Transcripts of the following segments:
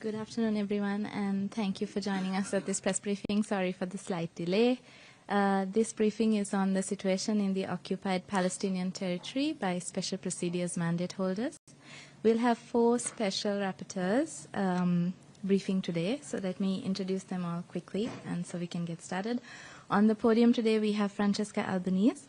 Good afternoon, everyone, and thank you for joining us at this press briefing. Sorry for the slight delay. This briefing is on the situation in the occupied Palestinian territory by special procedures mandate holders. We'll have 4 special rapporteurs briefing today, so let me introduce them all quickly and so we can get started. On the podium today we have Francesca Albanese,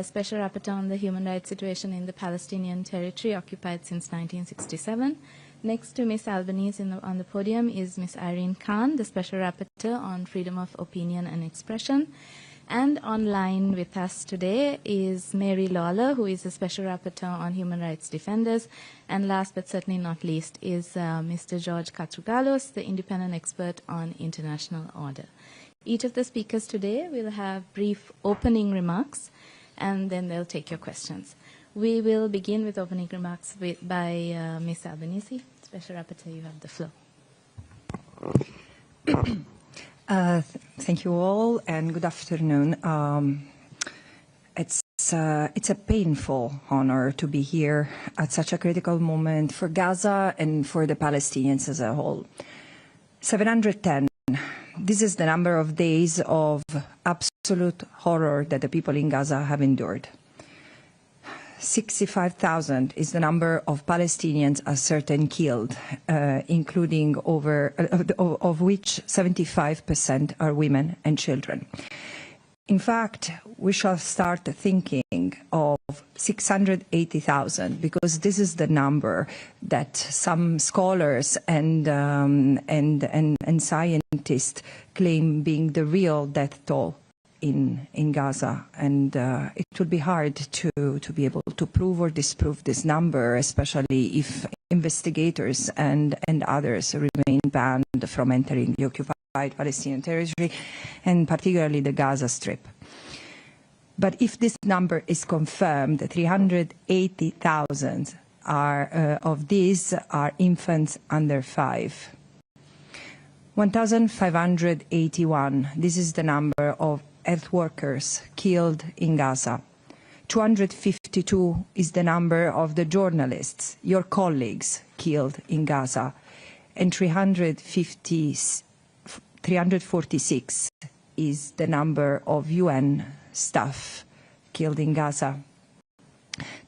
Special Rapporteur on the human rights situation in the Palestinian territory occupied since 1967. Next to Ms. Albanese on the podium is Ms. Irene Khan, the Special Rapporteur on freedom of opinion and expression. And online with us today is Mary Lawler, who is the Special Rapporteur on human rights defenders. And last but certainly not least is Mr. George Katrougalos, the independent expert on international order. Each of the speakers today will have brief opening remarks, and then they'll take your questions. We will begin with opening remarks by Ms. Albanese. Special Rapporteur, you have the floor. Thank you all, and good afternoon. It's a painful honor to be here at such a critical moment for Gaza and for the Palestinians as a whole. 710. This is the number of days of absolute horror that the people in Gaza have endured. 65,000 is the number of Palestinians ascertained killed, including of which 75% are women and children. In fact, we shall start thinking of 680,000 because this is the number that some scholars and scientists claim being the real death toll in Gaza, and it would be hard to be able to prove or disprove this number, especially if investigators and others remain banned from entering the occupied Palestinian territory, and particularly the Gaza Strip. But if this number is confirmed, 380,000 of these are infants under 5. 1,581, this is the number of health workers killed in Gaza. 252 is the number of the journalists, your colleagues, killed in Gaza. And 346 is the number of UN staff killed in Gaza.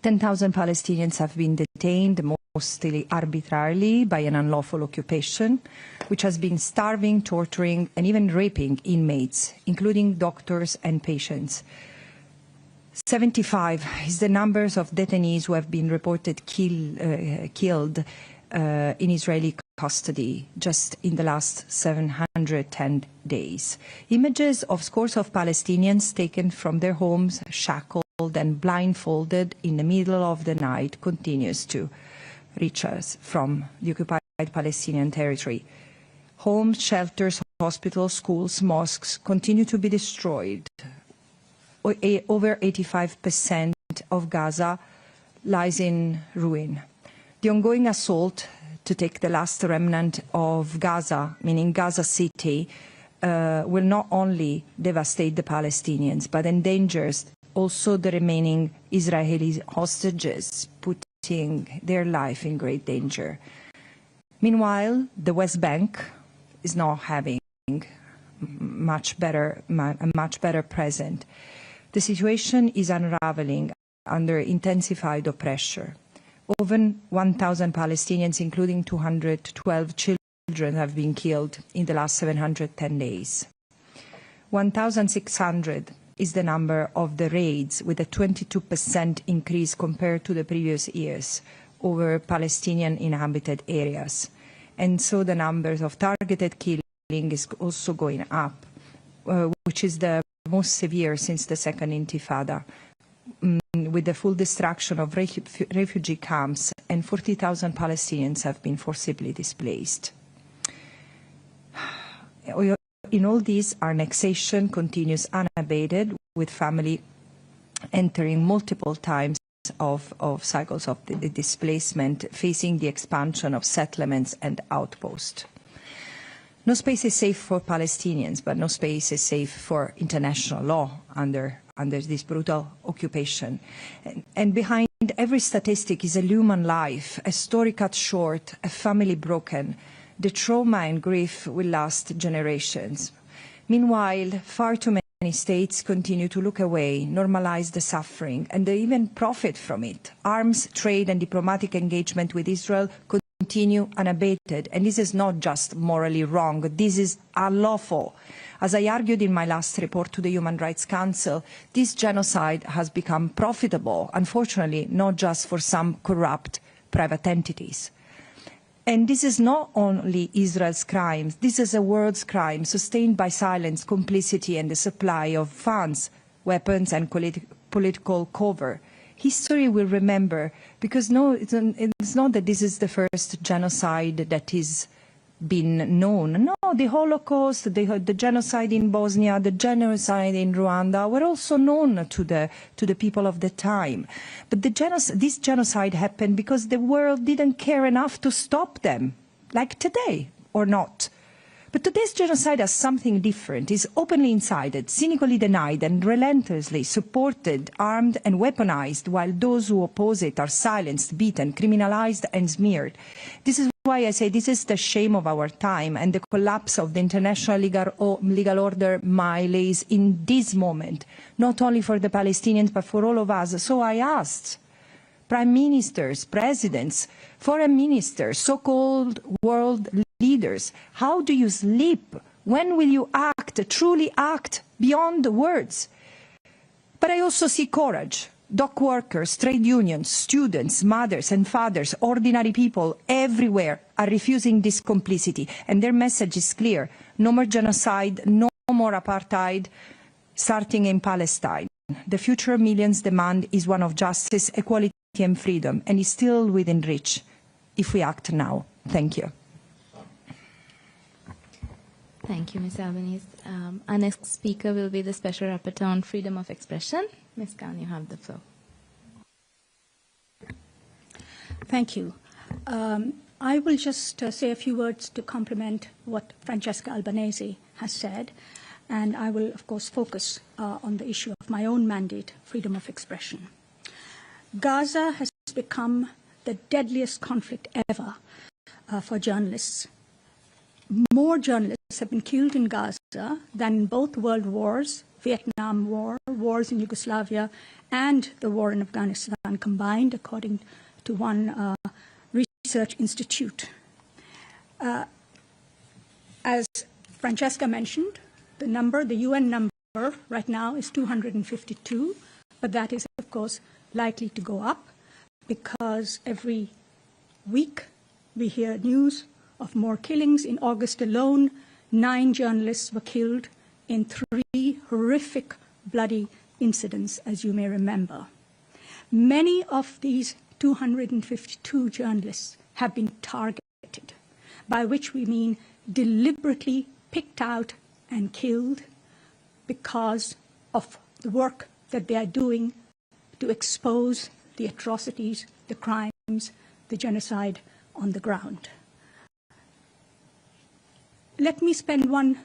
10,000 Palestinians have been detained, mostly arbitrarily, by an unlawful occupation, which has been starving, torturing, and even raping inmates, including doctors and patients. 75 is the numbers of detainees who have been reported killed in Israeli custody just in the last 710 days. Images of scores of Palestinians taken from their homes, shackled and blindfolded in the middle of the night continues to reach us from the occupied Palestinian territory. Homes, shelters, hospitals, schools, mosques continue to be destroyed. Over 85% of Gaza lies in ruin. The ongoing assault to take the last remnant of Gaza, meaning Gaza City, will not only devastate the Palestinians, but endangers also the remaining Israeli hostages, putting their life in great danger. Meanwhile, the West Bank is not having a much better present. The situation is unraveling under intensified oppression. Over 1,000 Palestinians, including 212 children, have been killed in the last 710 days. 1,600 is the number of the raids, with a 22% increase compared to the previous years over Palestinian inhabited areas. And so the numbers of targeted killing is also going up, which is the most severe since the Second Intifada, with the full destruction of refugee camps, and 40,000 Palestinians have been forcibly displaced. In all this, our annexation continues unabated, with family entering multiple times of cycles of displacement, facing the expansion of settlements and outposts. No space is safe for Palestinians, but no space is safe for international law under this brutal occupation. And behind every statistic is a human life, a story cut short, a family broken. the trauma and grief will last generations. Meanwhile, far too many states continue to look away, normalize the suffering, and they even profit from it. Arms trade and diplomatic engagement with Israel continue unabated, and this is not just morally wrong, this is unlawful. As I argued in my last report to the Human Rights Council, this genocide has become profitable, unfortunately, not just for some corrupt private entities. And this is not only Israel's crimes, this is a world's crime sustained by silence, complicity and the supply of funds, weapons and political cover. History will remember, because it's not that this is the first genocide that is been known. No, the Holocaust, the genocide in Bosnia, the genocide in Rwanda were also known to the people of the time. But this genocide happened because the world didn't care enough to stop them, like today, or not. But today's genocide has something different. It's openly incited, cynically denied, and relentlessly supported, armed and weaponized, while those who oppose it are silenced, beaten, criminalized and smeared. This is why I say this is the shame of our time, and the collapse of the international legal order lays in this moment, not only for the Palestinians but for all of us. So I asked prime ministers, presidents, foreign ministers, so-called world leaders, how do you sleep? When will you act, truly act beyond the words? But I also see courage. Dock workers, trade unions, students, mothers and fathers, ordinary people everywhere are refusing this complicity. And their message is clear. No more genocide, no more apartheid, starting in Palestine. The future millions demand is one of justice, equality and freedom, and is still within reach if we act now. Thank you. Thank you, Ms. Albanese. Our next speaker will be the Special Rapporteur on Freedom of Expression. Ms. Khan, you have the floor. Thank you. I will just say a few words to complement what Francesca Albanese has said, and I will, of course, focus on the issue of my own mandate, freedom of expression. Gaza has become the deadliest conflict ever for journalists. More journalists have been killed in Gaza than in both world wars, Vietnam War, wars in Yugoslavia, and the war in Afghanistan combined, according to one research institute. As Francesca mentioned, the UN number right now is 252, but that is, of course, likely to go up because every week we hear news of more killings. In August alone, 9 journalists were killed in 3 horrific, bloody incidents, as you may remember. Many of these 252 journalists have been targeted, by which we mean deliberately picked out and killed because of the work that they are doing to expose the atrocities, the crimes, the genocide on the ground. Let me spend 1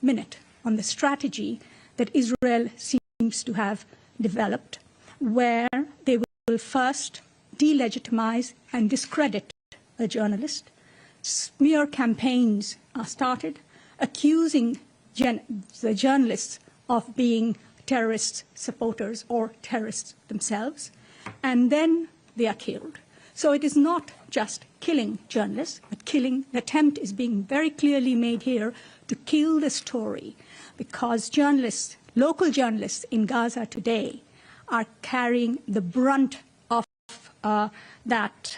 minute on the strategy that Israel seems to have developed, where they will first delegitimize and discredit a journalist. Smear campaigns are started, accusing the journalists of being terrorist supporters or terrorists themselves, and then they are killed. So it is not just killing journalists, but killing, the attempt is being very clearly made here to kill the story, because journalists, local journalists in Gaza today are carrying the brunt of that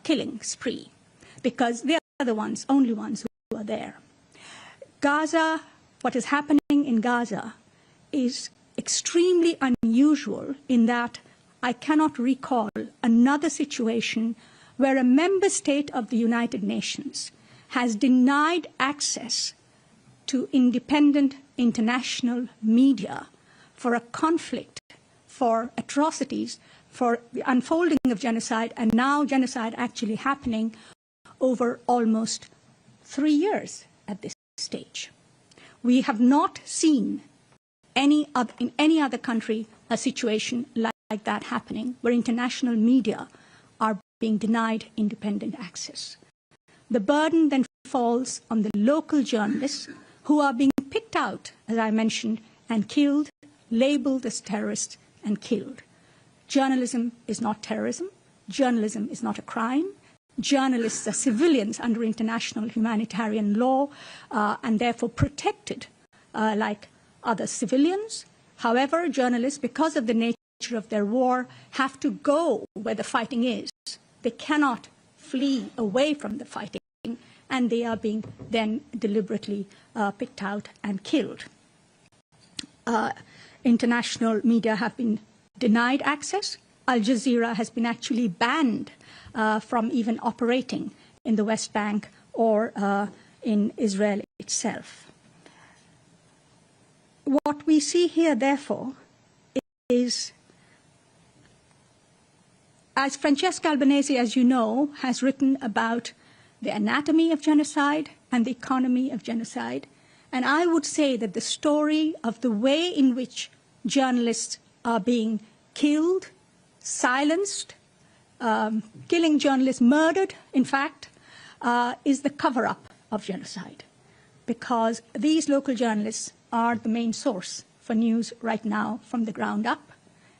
killing spree, because they are the only ones who are there. Gaza, what is happening in Gaza is extremely unusual in that I cannot recall another situation where a member state of the United Nations has denied access to independent international media for a conflict, for atrocities, for the unfolding of genocide, and now genocide actually happening over almost 3 years at this stage. We have not seen in any other country a situation like that happening, where international media are being denied independent access. The burden then falls on the local journalists who are being picked out, as I mentioned, and killed, labeled as terrorists and killed. Journalism is not terrorism. Journalism is not a crime. Journalists are civilians under international humanitarian law and therefore protected like other civilians. However, journalists, because of the nature of their war, have to go where the fighting is. They cannot flee away from the fighting, and they are being then deliberately picked out and killed. International media have been denied access. Al Jazeera has been actually banned from even operating in the West Bank or in Israel itself. What we see here, therefore, is, as Francesca Albanese, as you know, has written about the anatomy of genocide and the economy of genocide, and I would say that the story of the way in which journalists are being killed, silenced, killing journalists, murdered, in fact, is the cover-up of genocide. Because these local journalists are the main source for news right now from the ground up.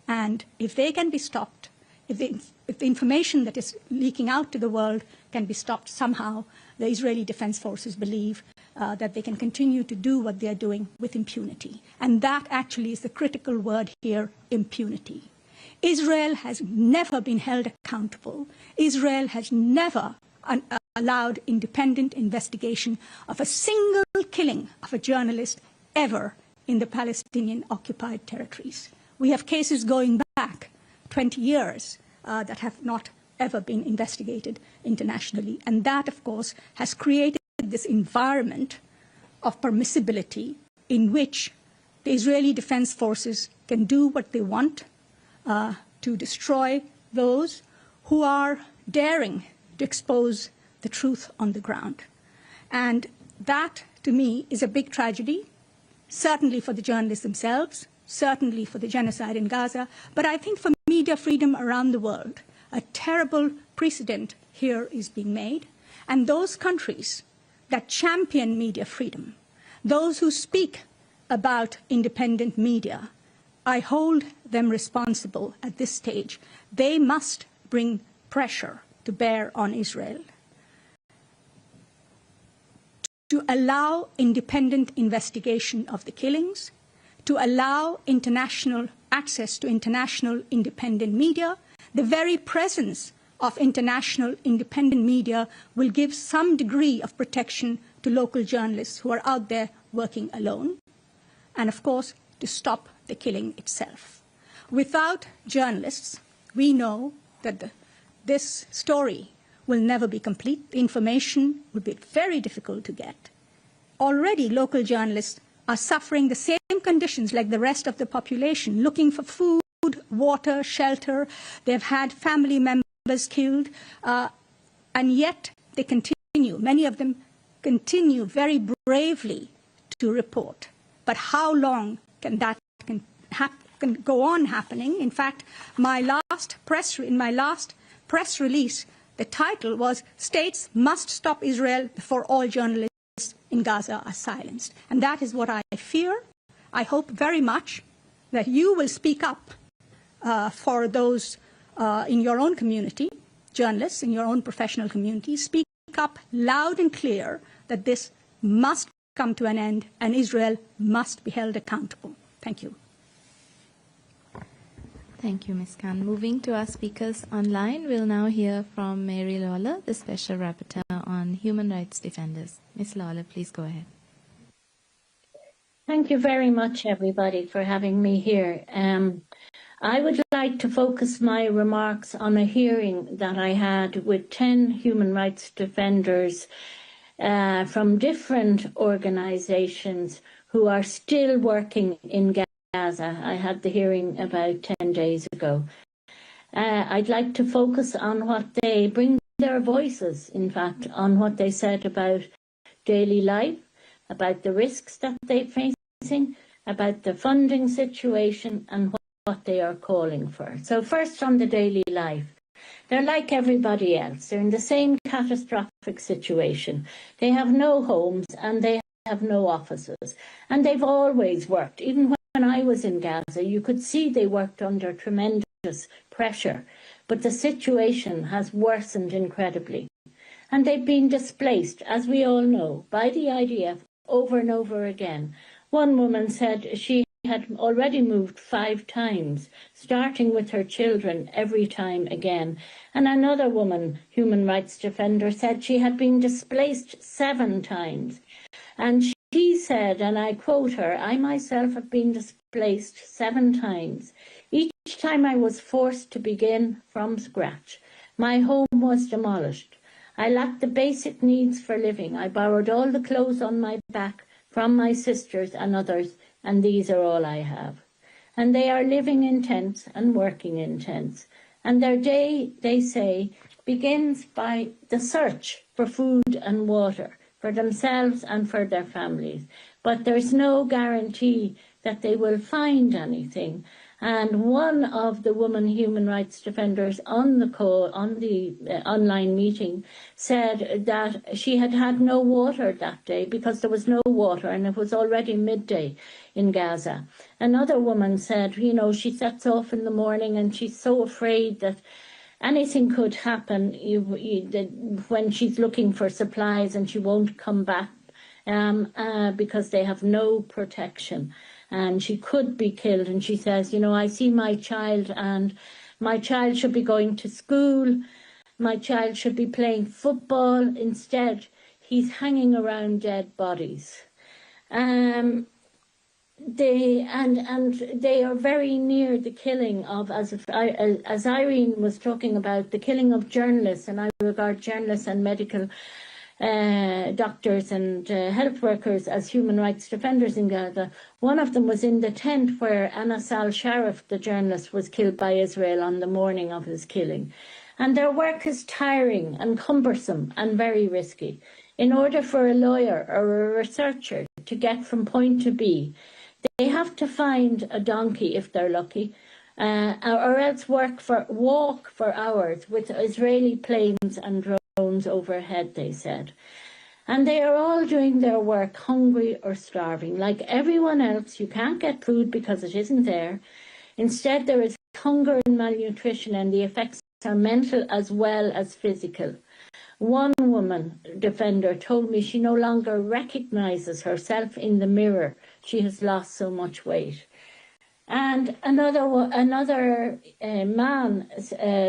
And if they can be stopped, if the information that is leaking out to the world can be stopped somehow, the Israeli Defense Forces believe that they can continue to do what they are doing with impunity. And that actually is the critical word here, impunity. Israel has never been held accountable. Israel has never allowed independent investigation of a single killing of a journalist ever in the Palestinian occupied territories. We have cases going back 20 years that have not ever been investigated internationally. And that, of course, has created this environment of permissibility in which the Israeli Defense Forces can do what they want to destroy those who are daring to expose the truth on the ground. And that, to me, is a big tragedy, certainly for the journalists themselves, certainly for the genocide in Gaza, but I think for media freedom around the world. A terrible precedent here is being made, and those countries that champion media freedom, those who speak about independent media, I hold them responsible at this stage. They must bring pressure to bear on Israel to allow independent investigation of the killings, to allow international access to international independent media. The very presence of international independent media will give some degree of protection to local journalists who are out there working alone, and of course, to stop the killing itself. Without journalists, we know that this story will never be complete. The information will be very difficult to get. Already, local journalists are suffering the same conditions like the rest of the population, looking for food, water, shelter. They've had family members killed, and yet they continue. Many of them continue very bravely to report. But how long can that can go on happening? In fact, in my last press release, the title was "States Must Stop Israel Before All Journalists in Gaza Are Silenced." And that is what I fear. I hope very much that you will speak up for those in your own community, journalists in your own professional community. Speak up loud and clear that this must come to an end and Israel must be held accountable. Thank you. Thank you, Ms. Khan. Moving to our speakers online, we'll now hear from Mary Lawler, the Special Rapporteur on Human Rights Defenders. Ms. Lawler, please go ahead. Thank you very much, everybody, for having me here. I would like to focus my remarks on a hearing that I had with 10 human rights defenders from different organisations who are still working in Gaza. I had the hearing about 10 days ago. I'd like to focus on what they bring their voices, in fact, on what they said about daily life, about the risks that they're facing, about the funding situation and what they are calling for. So first on the daily life. They're like everybody else. They're in the same catastrophic situation. They have no homes and they have no offices. And they've always worked. Even when I was in Gaza, you could see they worked under tremendous pressure. But the situation has worsened incredibly. And they've been displaced, as we all know, by the IDF over and over again. One woman said she had already moved 5 times, starting with her children every time again. And another woman, human rights defender, said she had been displaced 7 times. And she said, and I quote her, "I myself have been displaced 7 times. Each time I was forced to begin from scratch. My home was demolished. I lacked the basic needs for living. I borrowed all the clothes on my back from my sisters and others, and these are all I have." And they are living in tents and working in tents. And their day, they say, begins by the search for food and water for themselves and for their families. But there's no guarantee that they will find anything. And one of the women human rights defenders on the call, on the online meeting, said that she had had no water that day because there was no water and it was already midday in Gaza. Another woman said, you know, she sets off in the morning and she's so afraid that anything could happen when she's looking for supplies and she won't come back because they have no protection. And she could be killed. And she says, you know, I see my child and my child should be going to school. My child should be playing football. Instead, he's hanging around dead bodies. They are very near the killing of, as Irene was talking about, the killing of journalists, and I regard journalists and medical doctors and health workers as human rights defenders in Gaza. One of them was in the tent where Anas al-Sharif, the journalist, was killed by Israel on the morning of his killing. And their work is tiring and cumbersome and very risky. In order for a lawyer or a researcher to get from point to B, they have to find a donkey if they're lucky, or else walk for hours with Israeli planes and drones overhead, they said. And they are all doing their work hungry or starving. Like everyone else, you can't get food because it isn't there. Instead, there is hunger and malnutrition, and the effects are mental as well as physical. One woman defender told me she no longer recognizes herself in the mirror. She has lost so much weight. And another man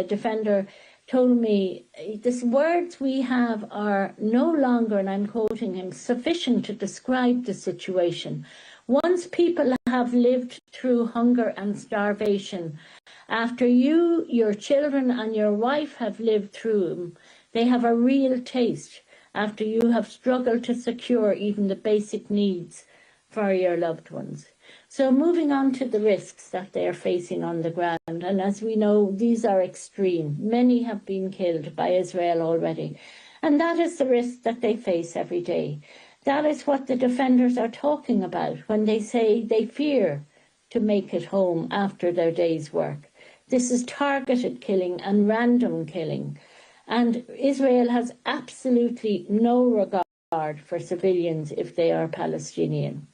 defender told me, the words we have are no longer, and I'm quoting him, sufficient to describe the situation. Once people have lived through hunger and starvation, after you, your children and your wife have lived through them, they have a real taste after you have struggled to secure even the basic needs for your loved ones. So moving on to the risks that they are facing on the ground, and as we know, these are extreme. Many have been killed by Israel already, and that is the risk that they face every day. That is what the defenders are talking about when they say they fear to make it home after their day's work. This is targeted killing and random killing, and Israel has absolutely no regard for civilians if they are Palestinian.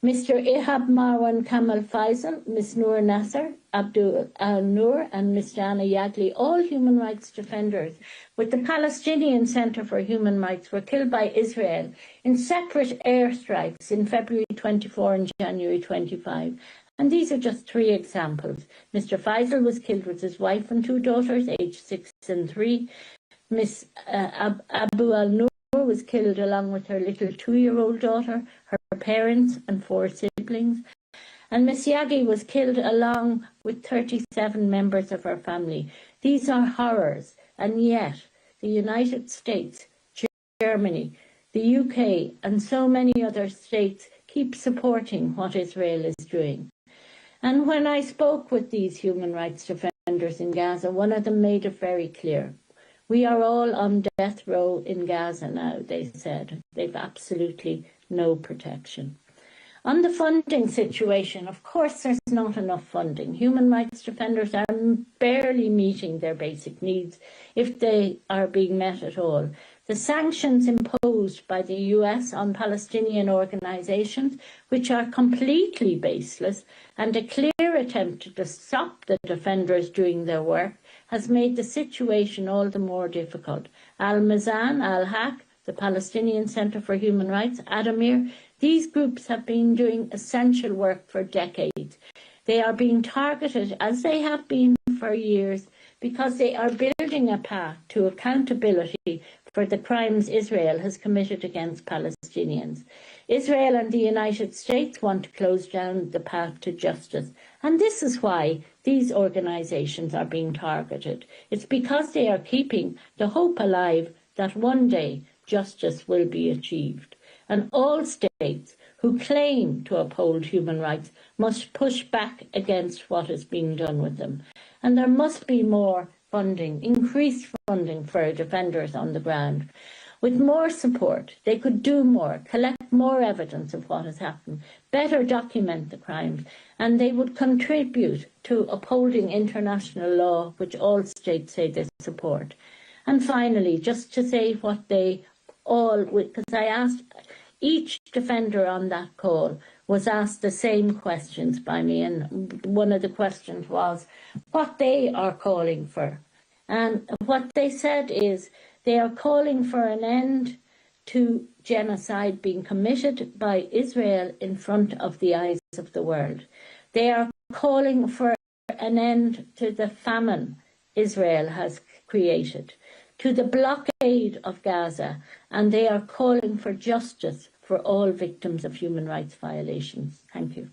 Mr. Ihab Marwan Kamal Faisal, Ms. Noor Nasser, Abdul Al-Noor and Ms. Jana Yagli, all human rights defenders with the Palestinian Center for Human Rights, were killed by Israel in separate airstrikes in February 24 and January 25. And these are just 3 examples. Mr. Faisal was killed with his wife and 2 daughters, aged 6 and 3. Ms. Abu Al-Noor was killed along with her little 2-year-old daughter, her parents and 4 siblings. And Ms. Yagi was killed along with 37 members of her family. These are horrors, and yet the United States, Germany, the UK and so many other states keep supporting what Israel is doing. And when I spoke with these human rights defenders in Gaza, one of them made it very clear. We are all on death row in Gaza now, they said. They've absolutely no protection. On the funding situation, of course, there's not enough funding. Human rights defenders are barely meeting their basic needs, if they are being met at all. The sanctions imposed by the US on Palestinian organisations, which are completely baseless, and a clear attempt to stop the defenders doing their work, has made the situation all the more difficult. Al-Mizan, Al-Haq, the Palestinian Centre for Human Rights, Adamir, these groups have been doing essential work for decades. They are being targeted, as they have been for years, because they are building a path to accountability for the crimes Israel has committed against Palestinians. Israel and the United States want to close down the path to justice, and this is why these organisations are being targeted. It's because they are keeping the hope alive that one day justice will be achieved. And all states who claim to uphold human rights must push back against what is being done with them. And there must be more funding, increased funding for defenders on the ground. With more support, they could do more, collect more evidence of what has happened, better document the crimes, and they would contribute to upholding international law, which all states say they support. And finally, just to say what they all, because I asked, each defender on that call was asked the same questions by me, and one of the questions was what they are calling for. And what they said is they are calling for an end to genocide being committed by Israel in front of the eyes of the world. They are calling for an end to the famine Israel has created, to the blockade of Gaza, and they are calling for justice for all victims of human rights violations. Thank you.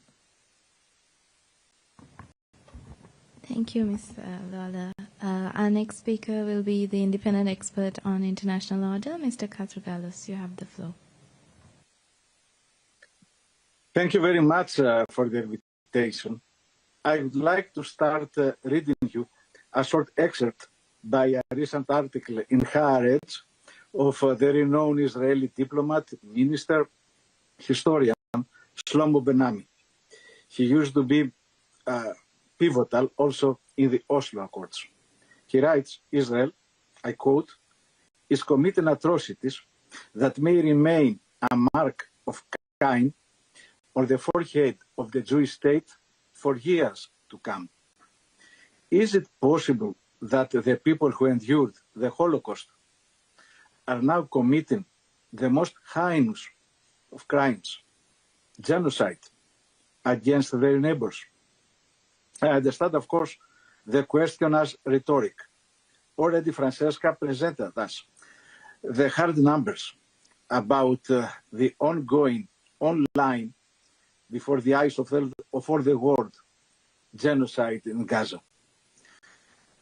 Thank you, Ms. Lawler. Our next speaker will be the independent expert on international order, Mr. Katrougalos. You have the floor. Thank you very much for the invitation. I would like to start reading you a short excerpt by a recent article in Haaretz of the renowned Israeli diplomat, minister, historian, Shlomo Ben-Ami. He used to be pivotal also in the Oslo Accords. He writes, Israel, I quote, is committing atrocities that may remain a mark of Cain on the forehead of the Jewish state for years to come. Is it possible that the people who endured the Holocaust are now committing the most heinous of crimes, genocide, against their neighbors? I understand, of course, the question as rhetoric. Already Francesca presented us the hard numbers about the ongoing, online, before the eyes of all the world, genocide in Gaza.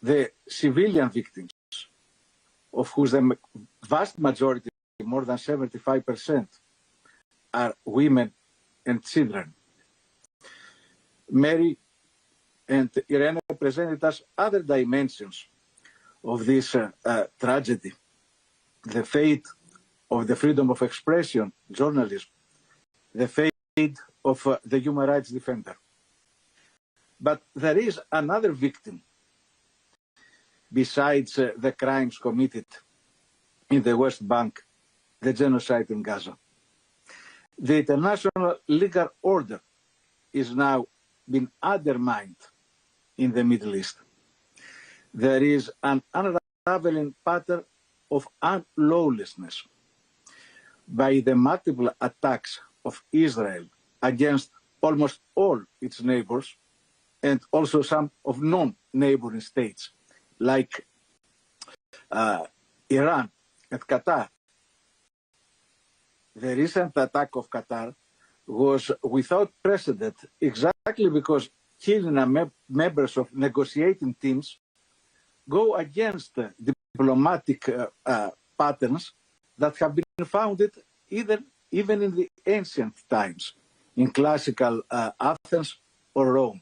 The civilian victims, of whose the vast majority, more than 75%, are women and children. Mary and Irene presented us other dimensions of this tragedy, the fate of the freedom of expression, journalism, the fate of the human rights defender. But there is another victim besides the crimes committed in the West Bank, the genocide in Gaza. The international legal order is now being undermined in the Middle East. There is an unraveling pattern of unlawlessness by the multiple attacks of Israel against almost all its neighbors and also some of non-neighboring states like Iran and Qatar. The recent attack of Qatar was without precedent exactly because killing members of negotiating teams go against diplomatic patterns that have been founded even in the ancient times, in classical Athens or Rome.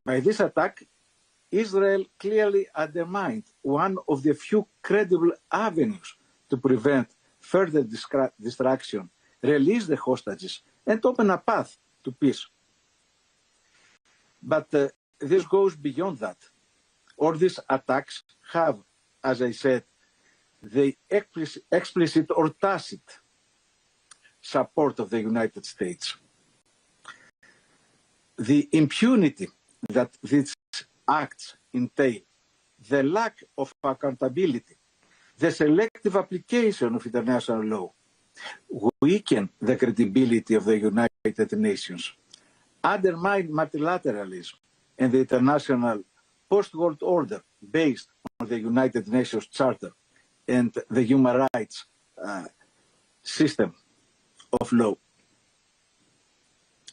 By this attack, Israel clearly undermined one of the few credible avenues to prevent further destruction, release the hostages, and open a path to peace. But this goes beyond that. All these attacks have, as I said, the explicit or tacit support of the United States. The impunity that these acts entail, the lack of accountability, the selective application of international law weaken the credibility of the United Nations, undermine multilateralism and the international post-world order based on the United Nations Charter and the human rights system of law.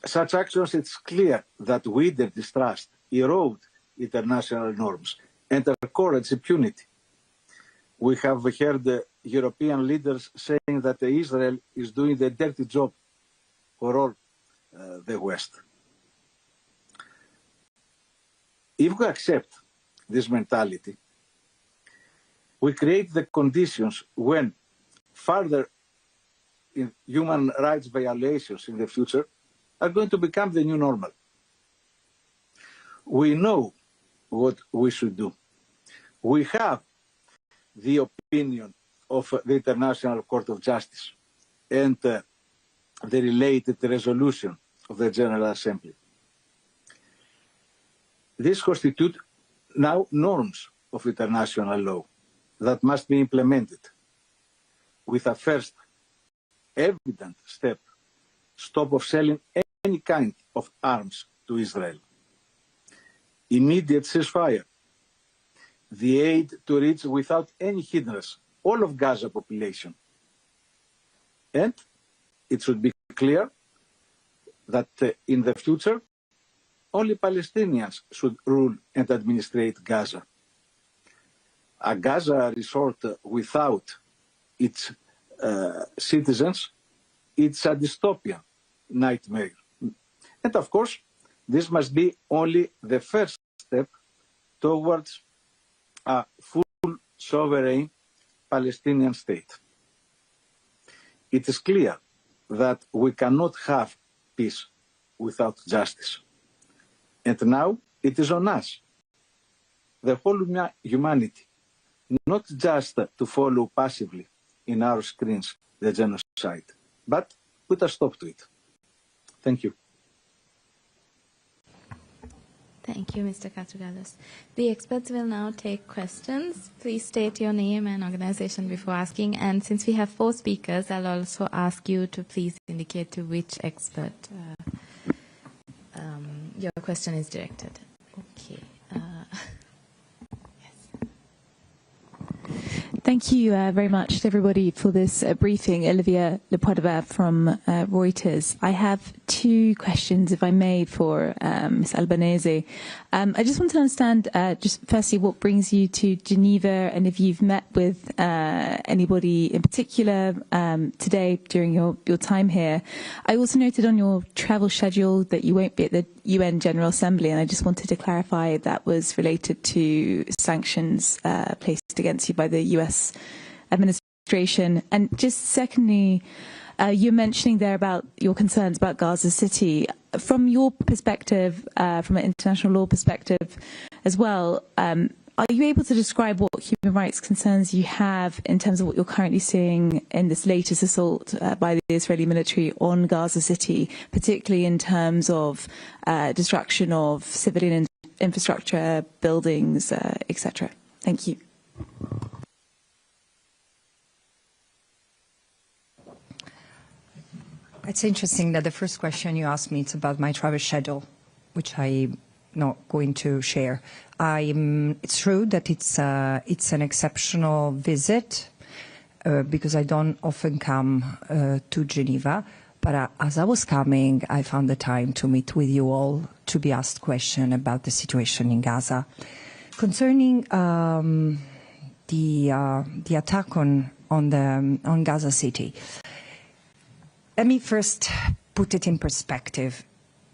Such actions, it's clear that wither distrust, erode international norms, and encourage impunity. We have heard the European leaders saying that Israel is doing the dirty job for all the West. If we accept this mentality, we create the conditions when further human rights violations in the future are going to become the new normal. We know what we should do. We have the opinion of the International Court of Justice and the related resolution of the General Assembly. These constitute now norms of international law that must be implemented with a first evident step, stop of selling any kind of arms to Israel, immediate ceasefire, the aid to reach without any hindrance all of Gaza population. And it should be clear that in the future, only Palestinians should rule and administrate Gaza. A Gaza resort without its citizens, it's a dystopian nightmare. And of course, this must be only the first step towards a full sovereign Palestinian state. It is clear that we cannot have peace without justice. And now it is on us, the whole humanity, not just to follow passively in our screens the genocide, but put a stop to it. Thank you. Thank you, Mr. Katrougalos. The experts will now take questions. Please state your name and organization before asking. And since we have 4 speakers, I'll also ask you to please indicate to which expert your question is directed. Okay. Thank you very much to everybody for this briefing. Olivia Lepoidova from Reuters. I have 2 questions, if I may, for Ms. Albanese. I just want to understand, just firstly, what brings you to Geneva, and if you've met with anybody in particular today during your time here. I also noted on your travel schedule that you won't be at the UN General Assembly, and I just wanted to clarify if that was related to sanctions placed against you by the US administration. And just secondly, you're mentioning there about your concerns about Gaza City. From your perspective, from an international law perspective as well, are you able to describe what human rights concerns you have in terms of what you're currently seeing in this latest assault by the Israeli military on Gaza City, particularly in terms of destruction of civilian infrastructure, buildings, etc.? Thank you. It's interesting that the first question you asked me is about my travel schedule, which I'm not going to share. It's true that it's an exceptional visit because I don't often come to Geneva. But as I was coming, I found the time to meet with you all to be asked questions about the situation in Gaza. Concerning the attack on Gaza City, let me first put it in perspective,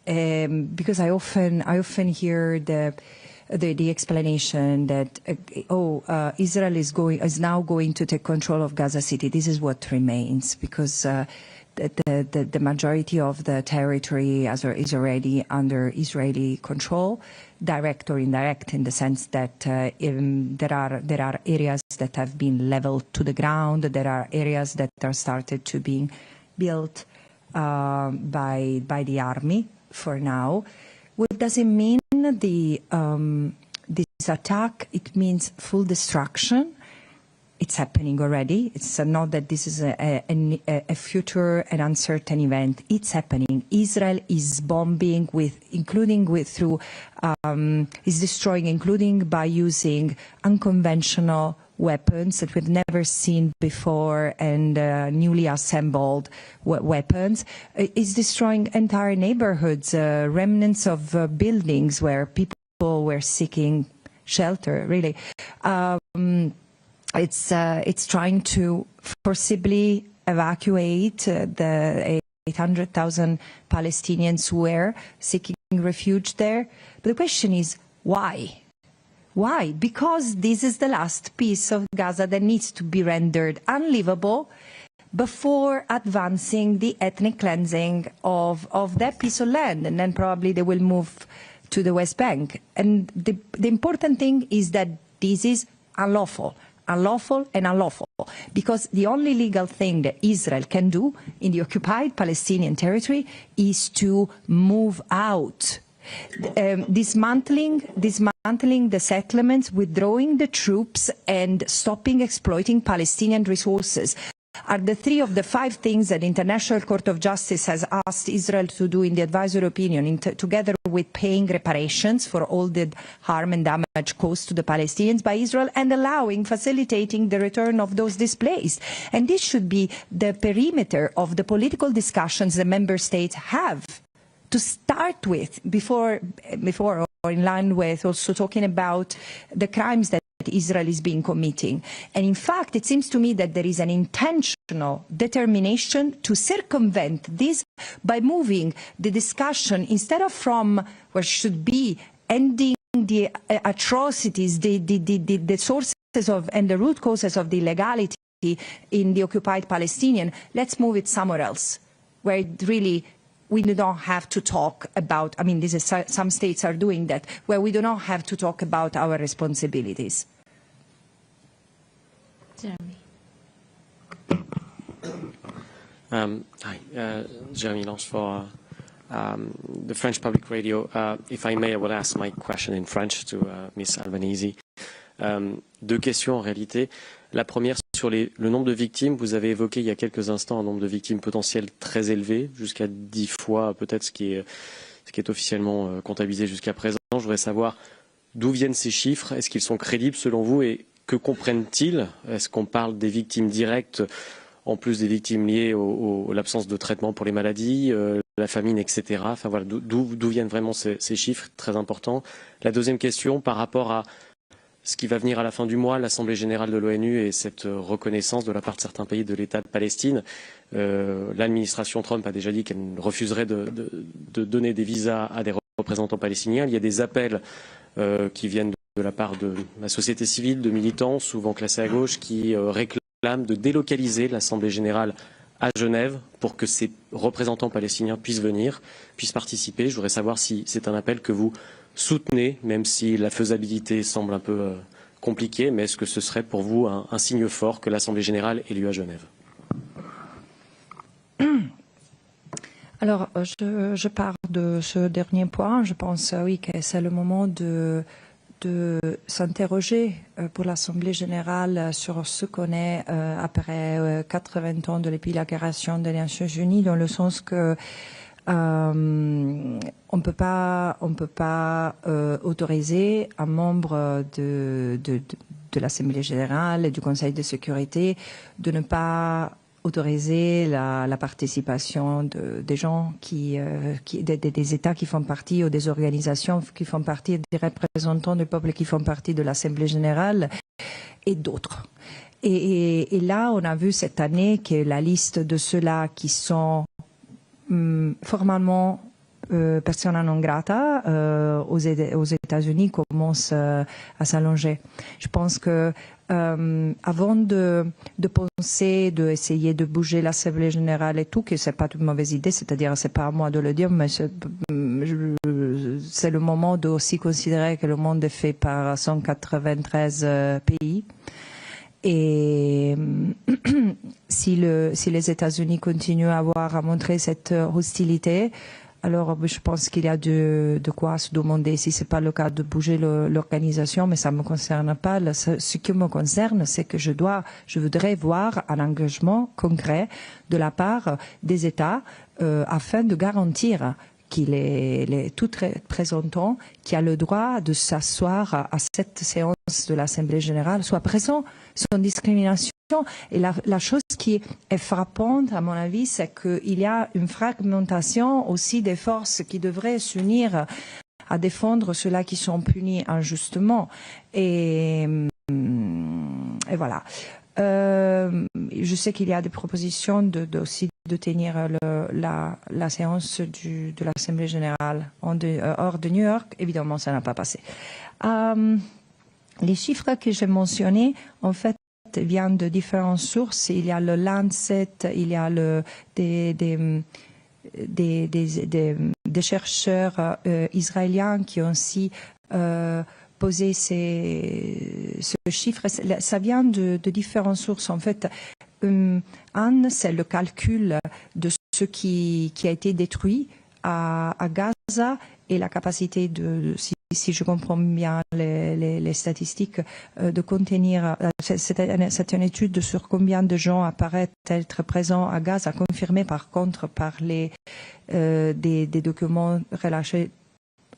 because I often hear the explanation that Israel is now going to take control of Gaza City. This is what remains, because the the majority of the territory is already under Israeli control, direct or indirect, in the sense that there are areas that have been leveled to the ground. There are areas that are started to being built by the army for now. What does it mean? This attack, it means full destruction. It's happening already. It's not that this is a future and uncertain event. It's happening. Israel is bombing is destroying, including by using unconventional weapons that we've never seen before, and newly assembled weapons. It's destroying entire neighborhoods, remnants of buildings where people were seeking shelter, really. It's trying to forcibly evacuate the 800,000 Palestinians who were seeking refuge there. But the question is, why? Why? Because this is the last piece of Gaza that needs to be rendered unlivable before advancing the ethnic cleansing of that piece of land. And then probably they will move to the West Bank. And the important thing is that this is unlawful. Unlawful and unlawful, because the only legal thing that Israel can do in the occupied Palestinian territory is to move out, dismantling the settlements, withdrawing the troops, and stopping exploiting Palestinian resources are the 3 of the 5 things that the International Court of Justice has asked Israel to do in the advisory opinion, together with paying reparations for all the harm and damage caused to the Palestinians by Israel, and facilitating the return of those displaced. And this should be the perimeter of the political discussions the member states have to start with, before or in line with also talking about the crimes that Israel is being committing. And in fact, it seems to me that there is an intentional determination to circumvent this by moving the discussion, instead of from where should be ending the atrocities, the sources of and the root causes of the illegality in the occupied Palestinian, let's move it somewhere else, where it really we do not have to talk about, I mean, some states are doing that, where we do not have to talk about our responsibilities. Jeremy. Hi, Jeremy Lange for the French Public Radio. If I may, I will ask my question in French to Ms. Albanese. 2 questions en réalité. La première sur le nombre de victimes. Vous avez évoqué il y a quelques instants un nombre de victimes potentielles très élevé, jusqu'à 10 fois peut-être ce qui est officiellement comptabilisé jusqu'à présent. Je voudrais savoir d'où viennent ces chiffres. Est-ce qu'ils sont crédibles selon vous et que comprennent-ils? Est-ce qu'on parle des victimes directes en plus des victimes liées à l'absence de traitement pour les maladies, la famine, etc. Enfin voilà, d'où viennent vraiment ces chiffres, très importants. La deuxième question, par rapport à ce qui va venir à la fin du mois, l'Assemblée générale de l'ONU et cette reconnaissance de la part de certains pays de l'État de Palestine. L'administration Trump a déjà dit qu'elle refuserait de donner des visas à des représentants palestiniens. Il y a des appels qui viennent de la part de la société civile, de militants, souvent classés à gauche, qui réclament de délocaliser l'Assemblée générale à Genève pour que ces représentants palestiniens puissent venir, puissent participer. Je voudrais savoir si c'est un appel que vous soutenez, même si la faisabilité semble un peu compliquée, mais est-ce que ce serait pour vous un signe fort que l'Assemblée générale ait lieu à Genève? Alors, je pars de ce dernier point. Je pense, oui, que c'est le moment de s'interroger pour l'Assemblée générale sur ce qu'on est après 80 ans depuis la création des Nations Unies, dans le sens que on peut pas autoriser un membre de l'Assemblée générale et du Conseil de sécurité de ne pas autoriser la participation des gens des États qui font partie, ou des organisations qui font partie, des représentants du peuple qui font partie de l'Assemblée générale et d'autres. Et là, on a vu cette année que la liste de ceux-là qui sont formellement persona non grata aux États-Unis commence à s'allonger. Je pense que avant de penser, d'essayer de bouger l'Assemblée générale et tout, que c'est pas une mauvaise idée, c'est-à-dire c'est pas à moi de le dire, mais c'est le moment de aussi considérer que le monde est fait par 193 pays. Et si les États-Unis continuent à montrer cette hostilité, alors je pense qu'il y a de quoi se demander si c'est pas le cas de bouger l'organisation, mais ça me concerne pas. Ce qui me concerne, c'est que je voudrais voir un engagement concret de la part des États afin de garantir qu'il est tout représentant qui a le droit de s'asseoir à cette séance de l'Assemblée générale soit présent sans discrimination. Et la chose qui est frappante, à mon avis, c'est qu'il y a une fragmentation aussi des forces qui devraient s'unir à défendre ceux-là qui sont punis injustement. Et voilà. Je sais qu'il y a des propositions aussi de tenir la séance de l'Assemblée générale hors de New York. Évidemment, ça n'a pas passé. Les chiffres que j'ai mentionnés, en fait, viennent de différentes sources. Il y a le Lancet, il y a des chercheurs israéliens qui ont aussi posé ce chiffre. Ça vient de différentes sources. En fait, c'est le calcul de ce qui a été détruit à Gaza et la capacité si je comprends bien les statistiques, de contenir. C'est une étude sur combien de gens apparaissent être présents à Gaza, confirmée par contre par des documents relâchés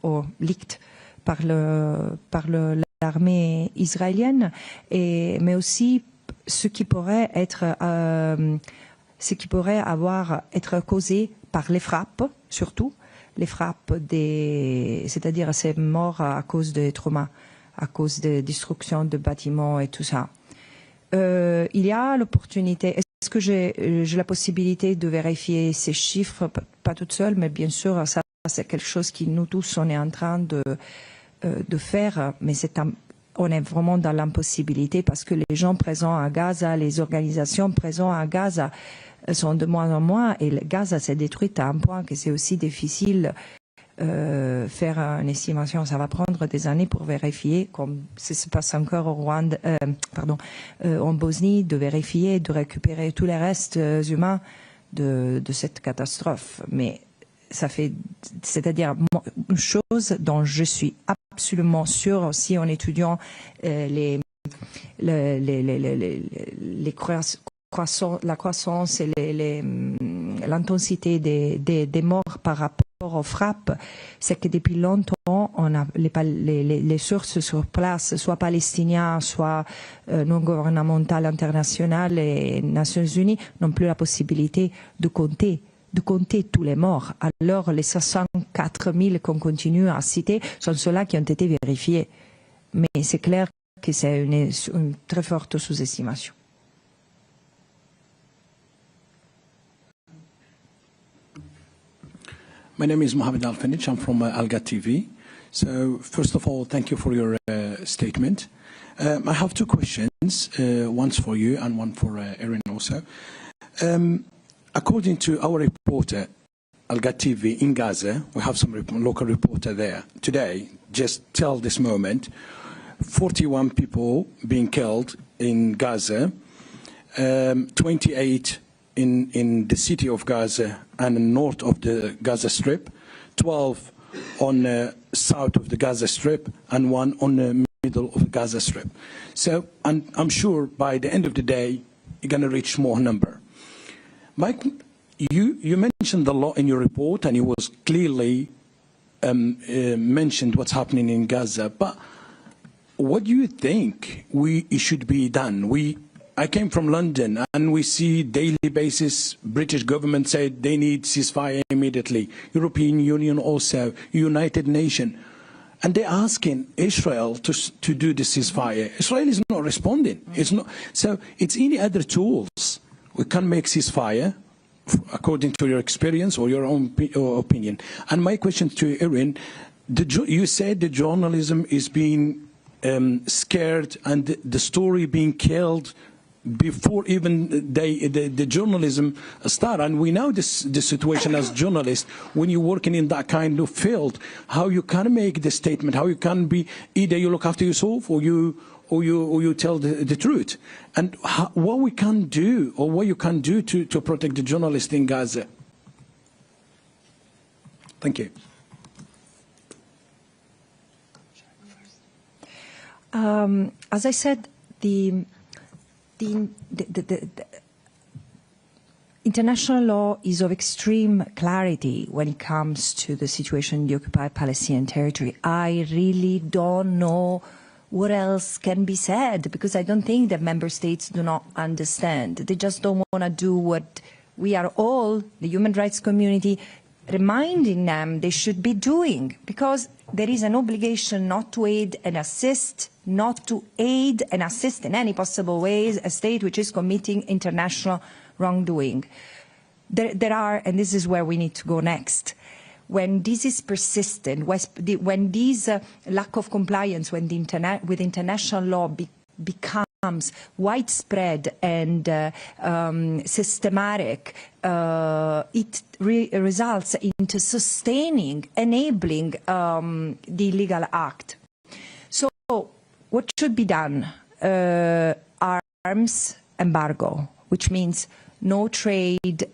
au leaked par l'armée israélienne, mais aussi ce qui pourrait être être causé par les frappes, surtout les frappes c'est-à-dire ces morts à cause des traumas, à cause de destruction de bâtiments et tout ça. Il y a l'opportunité. Est-ce que j'ai la possibilité de vérifier ces chiffres, pas toute seule, mais bien sûr, ça c'est quelque chose que nous tous on est en train de faire, mais on est vraiment dans l'impossibilité parce que les gens présents à Gaza, les organisations présentes à Gaza sont de moins en moins et Gaza s'est détruite à un point que c'est aussi difficile faire une estimation. Ça va prendre des années pour vérifier, comme ce se passe encore au Rwanda, en Bosnie, de vérifier, de récupérer tous les restes humains de cette catastrophe. Mais c'est-à-dire une chose dont je suis absolument sûre aussi en étudiant la croissance et l'intensité des morts par rapport aux frappes, c'est que depuis longtemps, on a les sources sur place, soit palestiniens, soit non gouvernementales internationales et Nations Unies, n'ont plus la possibilité de compter tous les morts. Alors les 64 000 qu'on continue à citer sont ceux-là qui ont été vérifiés. Mais c'est clair que c'est une très forte sous-estimation. My name is Mohamed Al-Fanich. I'm from Alga TV. So first of all, thank you for your statement. I have two questions, one's for you and one for Irene also. According to our reporter, Alga TV in Gaza, we have some local reporter there today, just till this moment, 41 people being killed in Gaza, 28 in the city of Gaza and north of the Gaza Strip, 12 on the south of the Gaza Strip, and 1 on the middle of the Gaza Strip. So, and I'm sure by the end of the day, you're going to reach more number. Mike, you mentioned the law in your report, and it was clearly mentioned what's happening in Gaza. But what do you think it should be done? I came from London, and we see daily basis British government said they need ceasefire immediately. European Union also, United Nations. And they're asking Israel to do the ceasefire. Israel is not responding. It's not. So it's any other tools. We can make ceasefire according to your experience or your own opinion. And my question to Irene, you said the journalism is being scared and the story being killed before even the journalism start. And we know the situation as journalists, when you're working in that kind of field, how you can make the statement, how you can be, either you look after yourself or you tell the truth. And what we can do, or what you can do to protect the journalists in Gaza. Thank you. As I said, the international law is of extreme clarity when it comes to the situation in the occupied Palestinian territory. I really don't know what else can be said, because I don't think that member states do not understand. They just don't want to do what we are all, the human rights community, reminding them they should be doing, because there is an obligation not to aid and assist, not to aid and assist in any possible ways a state which is committing international wrongdoing. There are, and this is where we need to go next, when this is persistent, when this lack of compliance with international law becomes widespread and systematic, it results into sustaining, enabling the illegal act. So what should be done? Arms embargo, which means no trade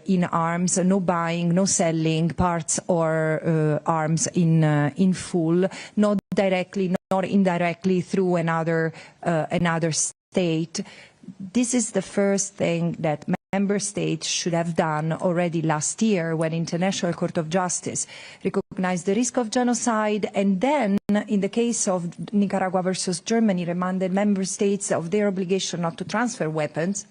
in arms, no buying, no selling parts or arms in full, not directly, nor indirectly through another state. This is the first thing that member states should have done already last year, when International Court of Justice recognized the risk of genocide, and then, in the case of Nicaragua versus Germany, reminded member states of their obligation not to transfer weapons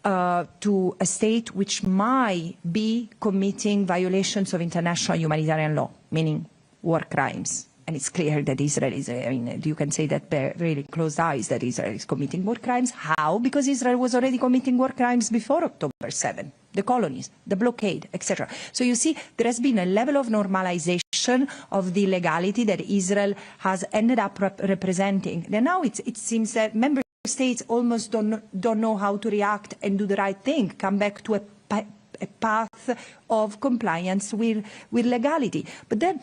to a state which might be committing violations of international humanitarian law, meaning war crimes. And it's clear that Israel is, I mean, you can say that really closed eyes that Israel is committing war crimes. How? Because Israel was already committing war crimes before October 7, the colonies, the blockade, etc. So you see, there has been a level of normalization of the legality that Israel has ended up representing. And now it seems that member states almost don't know how to react and do the right thing, come back to a path of compliance with legality. But then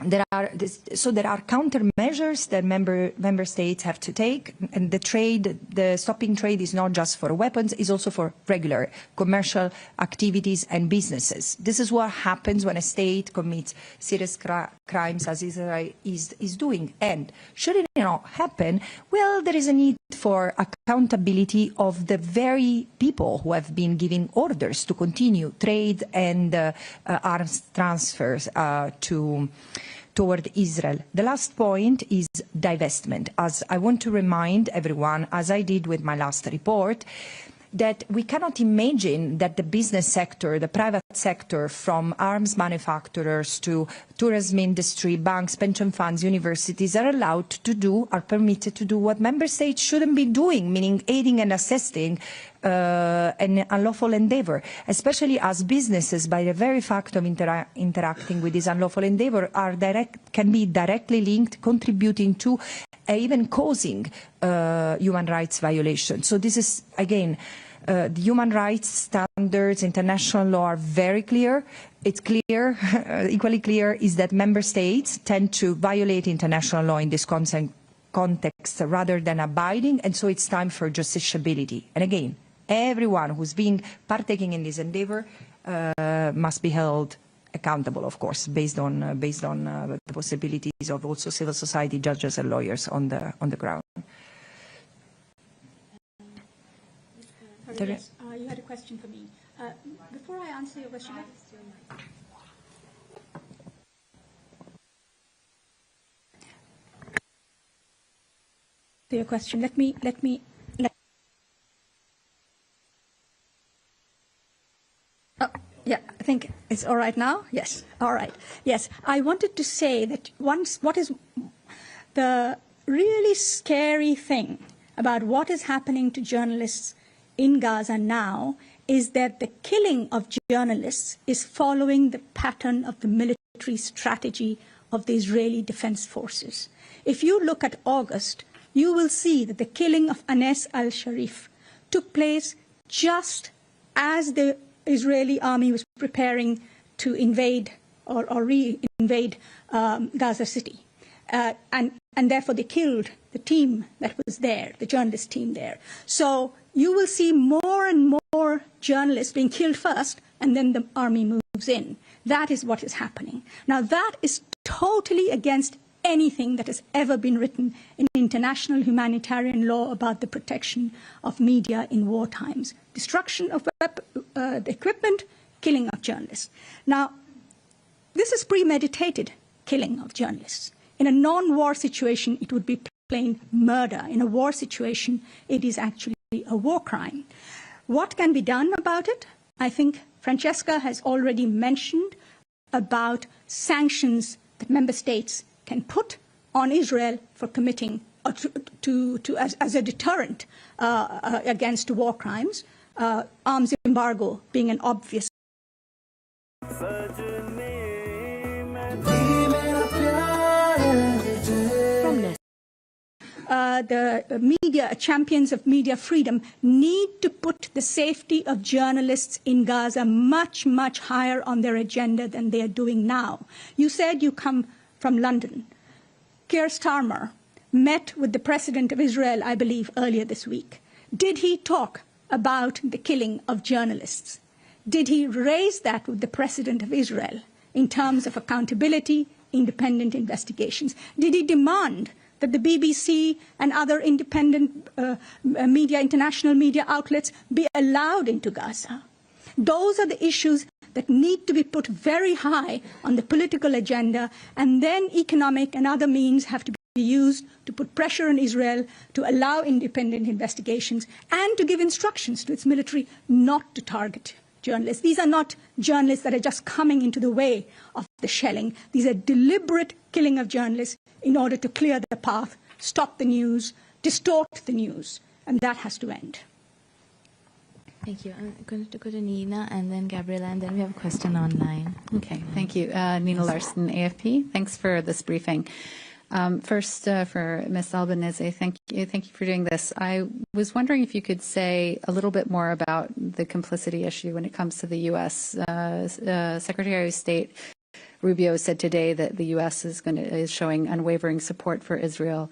there are countermeasures that member states have to take, and the stopping trade is not just for weapons, it's also for regular commercial activities and businesses. This is what happens when a state commits serious crimes, as Israel is doing. And should it not happen, well, there is a need for accountability of the very people who have been giving orders to continue trade and arms transfers toward Israel. The last point is divestment. As I want to remind everyone, as I did with my last report, that we cannot imagine that the business sector, the private sector, from arms manufacturers to tourism industry, banks, pension funds, universities, are allowed to do, are permitted to do what member states shouldn't be doing, meaning aiding and assisting an unlawful endeavor, especially as businesses, by the very fact of interacting with this unlawful endeavor, can be directly linked, contributing to, even causing human rights violations. So this is, again, the human rights standards, international law are very clear. It's clear, equally clear, is that member states tend to violate international law in this context rather than abiding, and so it's time for justiciability. And again, everyone who's been partaking in this endeavor must be held accountable, of course, based on the possibilities of also civil society judges and lawyers on the ground. Yes, you had a question for me. Before I answer your question, let me. Oh, yeah, I think it's all right now. Yes, all right. Yes, I wanted to say that what is the really scary thing about what is happening to journalists in Gaza now is that the killing of journalists is following the pattern of the military strategy of the Israeli Defense Forces. If you look at August, you will see that the killing of Anes al-Sharif took place just as the Israeli army was preparing to invade or re-invade Gaza City. And therefore they killed the team that was there, the journalist team there. So you will see more and more journalists being killed first, and then the army moves in. That is what is happening. Now that is totally against anything that has ever been written in international humanitarian law about the protection of media in war times. Destruction of the equipment, killing of journalists. Now, this is premeditated killing of journalists. In a non-war situation, it would be plain murder. In a war situation, it is actually a war crime. What can be done about it? I think Francesca has already mentioned about sanctions that member states can put on Israel for committing or as a deterrent against war crimes, arms embargo being an obvious. The media, champions of media freedom, need to put the safety of journalists in Gaza much, much higher on their agenda than they are doing now. You said you come from London. Keir Starmer met with the President of Israel, I believe, earlier this week. Did he talk about the killing of journalists? Did he raise that with the President of Israel in terms of accountability, independent investigations? Did he demand that the BBC and other independent media, international media outlets be allowed into Gaza? Those are the issues that need to be put very high on the political agenda, and then economic and other means have to be used to put pressure on Israel to allow independent investigations and to give instructions to its military not to target journalists. These are not journalists that are just coming into the way of the shelling. These are deliberate killing of journalists in order to clear the path, stop the news, distort the news, and that has to end. Thank you. I'm going to go to Nina and then Gabriela, and then we have a question online. Okay, thank you. Nina Larson, AFP. Thanks for this briefing. First, for Ms. Albanese, thank you for doing this. I was wondering if you could say a little bit more about the complicity issue when it comes to the U.S. Secretary of State Rubio said today that the U.S. is showing unwavering support for Israel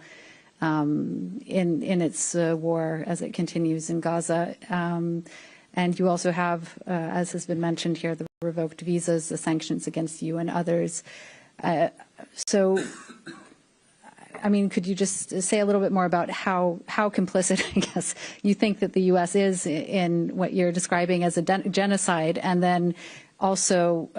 in its war as it continues in Gaza. And you also have, as has been mentioned here, the revoked visas, the sanctions against you and others. So, I mean, could you just say a little bit more about how complicit, I guess, you think that the U.S. is in what you're describing as a genocide, and then also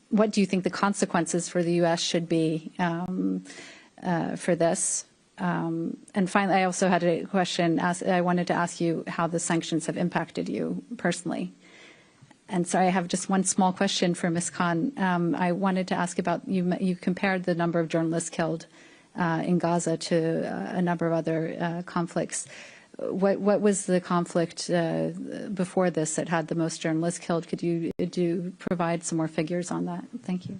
what do you think the consequences for the U.S. should be for this? And finally, I also had a question. I wanted to ask you how the sanctions have impacted you personally. And sorry, I have just one small question for Ms. Khan. I wanted to ask about, you compared the number of journalists killed in Gaza to a number of other conflicts. What was the conflict before this that had the most journalists killed? Could you provide some more figures on that? Thank you.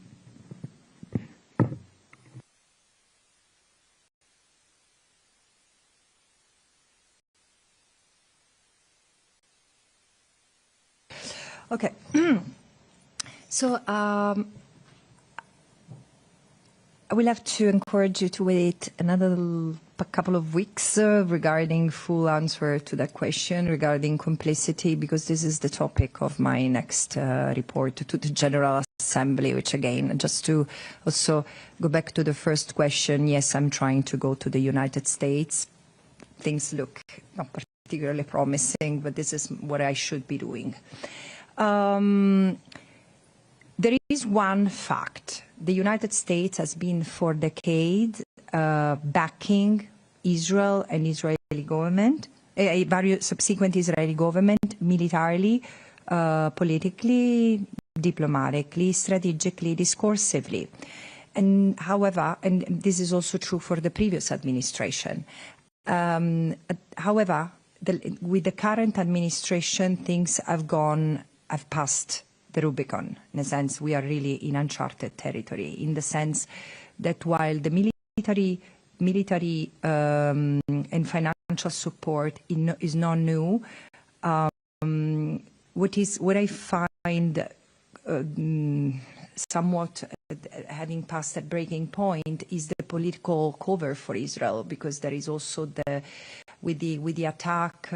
Okay. So I will have to encourage you to wait another couple of weeks regarding full answer to that question regarding complicity, because this is the topic of my next report to the General Assembly, which again, just to also go back to the first question, yes, I'm trying to go to the United States. Things look not particularly promising, but this is what I should be doing. There is one fact. The United States has been for decades backing Israel and Israeli government, various subsequent Israeli government, militarily, politically, diplomatically, strategically, discursively. And however, and this is also true for the previous administration, however, with the current administration, things have passed the Rubicon. In a sense, we are really in uncharted territory, in the sense that while the military and financial support is not new, what I find somewhat having passed that breaking point is the political cover for Israel, because there is also with the attacks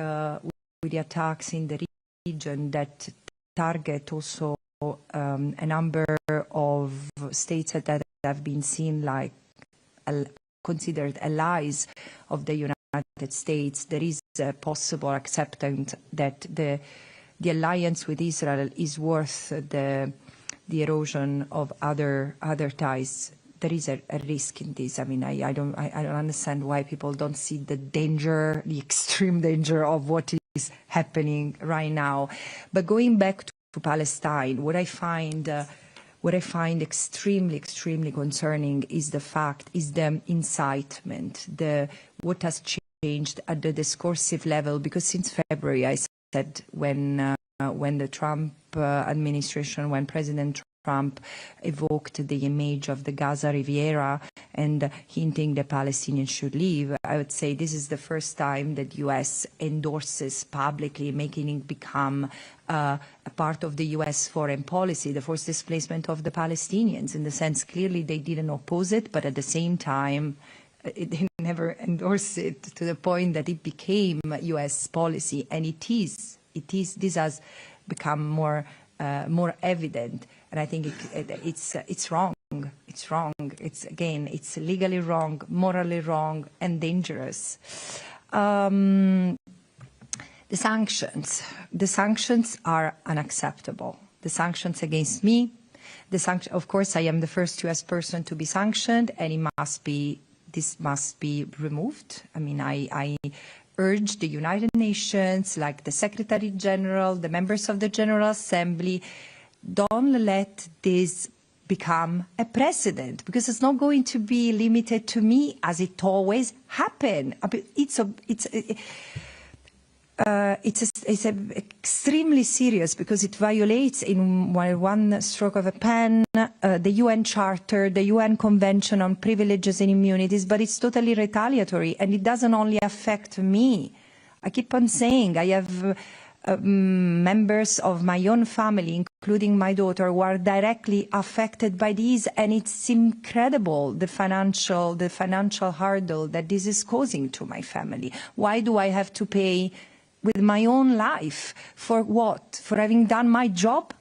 in the region that target also a number of states that have been seen like considered allies of the United States. There is a possible acceptance that the alliance with Israel is worth the erosion of other ties. There is a risk in this. I mean, I don't understand why people don't see the danger, the extreme danger of what is happening right now. But going back to Palestine, what I find extremely concerning is the incitement, what has changed at the discursive level. Because since February, I said when the Trump administration, when President Trump evoked the image of the Gaza Riviera and hinting the Palestinians should leave, I would say this is the first time that the U.S. endorses publicly, making it become a part of the U.S. foreign policy, the forced displacement of the Palestinians. In the sense, clearly they didn't oppose it, but at the same time, they never endorsed it to the point that it became U.S. policy, and this has become more evident, and I think it's wrong. It's wrong. It's legally wrong, morally wrong, and dangerous. The sanctions are unacceptable. The sanctions against me, of course, I am the first U.S. person to be sanctioned, and this must be removed. I mean, I urge the United Nations, like the Secretary General, the members of the General Assembly, don't let this become a precedent, because it's not going to be limited to me as it always happened. It's extremely serious, because it violates in one stroke of a pen the UN Charter, the UN Convention on Privileges and Immunities, but it's totally retaliatory, and it doesn't only affect me. I keep on saying I have members of my own family, including my daughter, who are directly affected by these, and it's incredible the financial hurdle that this is causing to my family. Why do I have to pay with my own life? For what? For having done my job?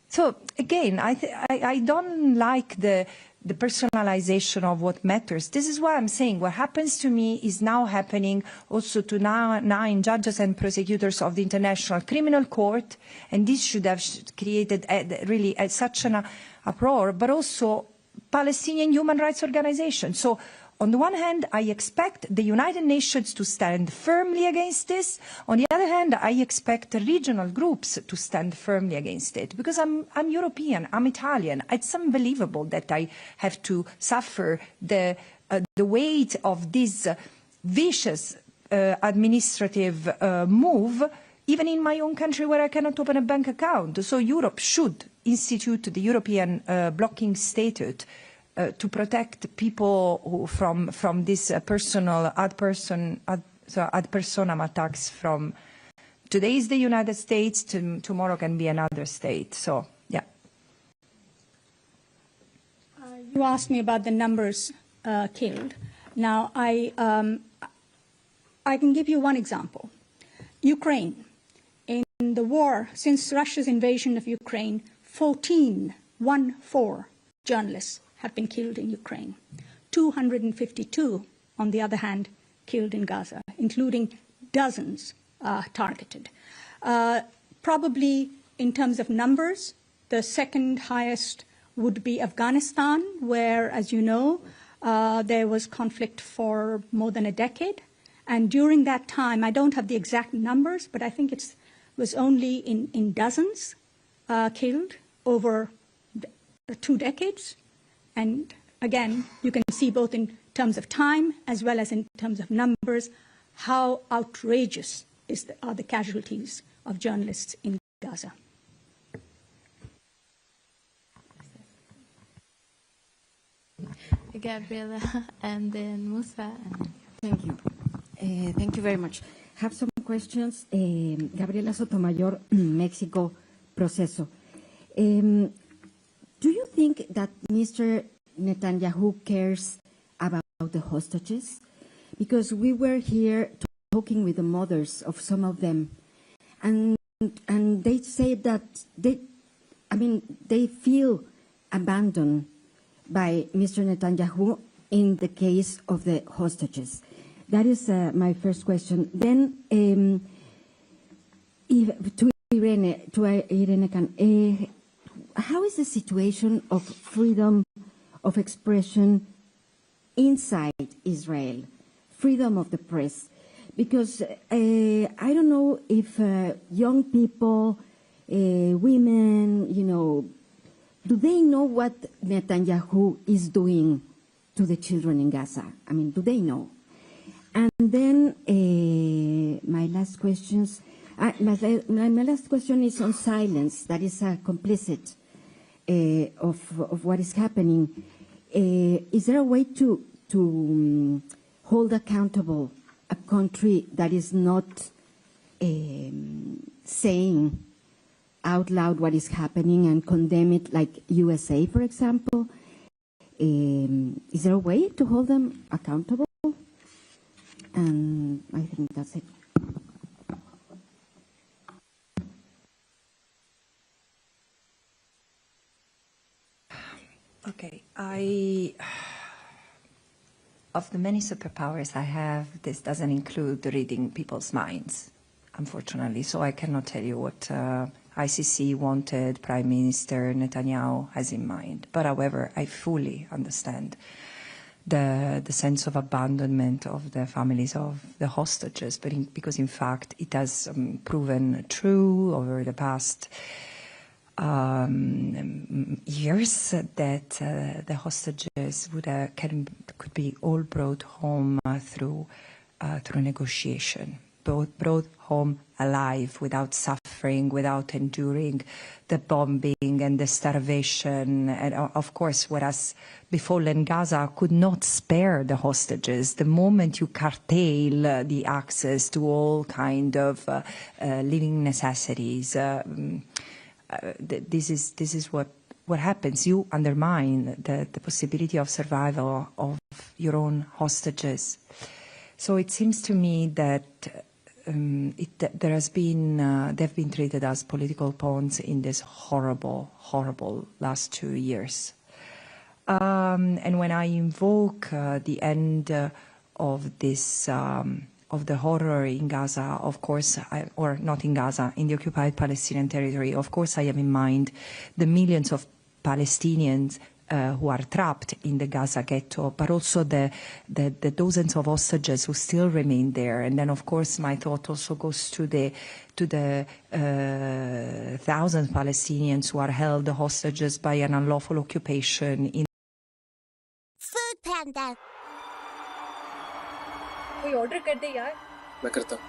So again, I don't like the personalization of what matters. This is why I'm saying what happens to me is now happening also to 9 judges and prosecutors of the International Criminal Court, and this should have created really such an uproar, but also Palestinian human rights organizations. So on the one hand, I expect the United Nations to stand firmly against this. On the other hand, I expect regional groups to stand firmly against it, because I'm European, I'm Italian. It's unbelievable that I have to suffer the weight of this vicious administrative move, even in my own country where I cannot open a bank account. So Europe should institute the European blocking statute to protect people who from this personal ad personam attacks from today is the United States, tomorrow can be another state. So, yeah. You asked me about the numbers killed. Now, I can give you one example. Ukraine. In the war, since Russia's invasion of Ukraine, 14 journalists have been killed in Ukraine. 252, on the other hand, killed in Gaza, including dozens targeted. Probably in terms of numbers, the second highest would be Afghanistan, where, as you know, there was conflict for more than a decade. And during that time, I don't have the exact numbers, but I think it was only in dozens killed over 2 decades. And again, you can see both in terms of time as well as in terms of numbers how outrageous are the casualties of journalists in Gaza? Gabriela, and then Musa. Thank you. Thank you very much. Have some questions. Gabriela Sotomayor, Mexico Proceso. Do you think that Mr. Netanyahu cares about the hostages? Because we were here talking with the mothers of some of them, and they say that they feel abandoned by Mr. Netanyahu in the case of the hostages. That is my first question. Then, to Irene Khan, how is the situation of freedom of expression inside Israel, freedom of the press? Because I don't know if young people, women, do they know what Netanyahu is doing to the children in Gaza? I mean, do they know? And then my last question is on silence. That is complicit of what is happening. Is there a way to hold accountable a country that is not saying out loud what is happening and condemn it, like USA, for example? Is there a way to hold them accountable? And I think that's it. Okay, of the many superpowers I have, this doesn't include reading people's minds, unfortunately. So I cannot tell you what ICC wanted Prime Minister Netanyahu has in mind. But however, I fully understand the sense of abandonment of the families of the hostages, because in fact it has proven true over the past years that the hostages could be all brought home through negotiation, brought home alive, without suffering, without enduring the bombing and the starvation. And of course, what has befallen Gaza could not spare the hostages. The moment you curtail the access to all kind of living necessities, this is what happens. You undermine the possibility of survival of your own hostages. So it seems to me that they've been treated as political pawns in this horrible, horrible last 2 years. And when I invoke the end of this of the horror in Gaza, of course, or not in Gaza, in the occupied Palestinian territory, of course I have in mind the millions of Palestinians who are trapped in the Gaza ghetto, but also the dozens of hostages who still remain there. And then, of course, my thought also goes to the thousands of Palestinians who are held hostages by an unlawful occupation in Food Panda. कोई order कर दे यार मैं करता हूँ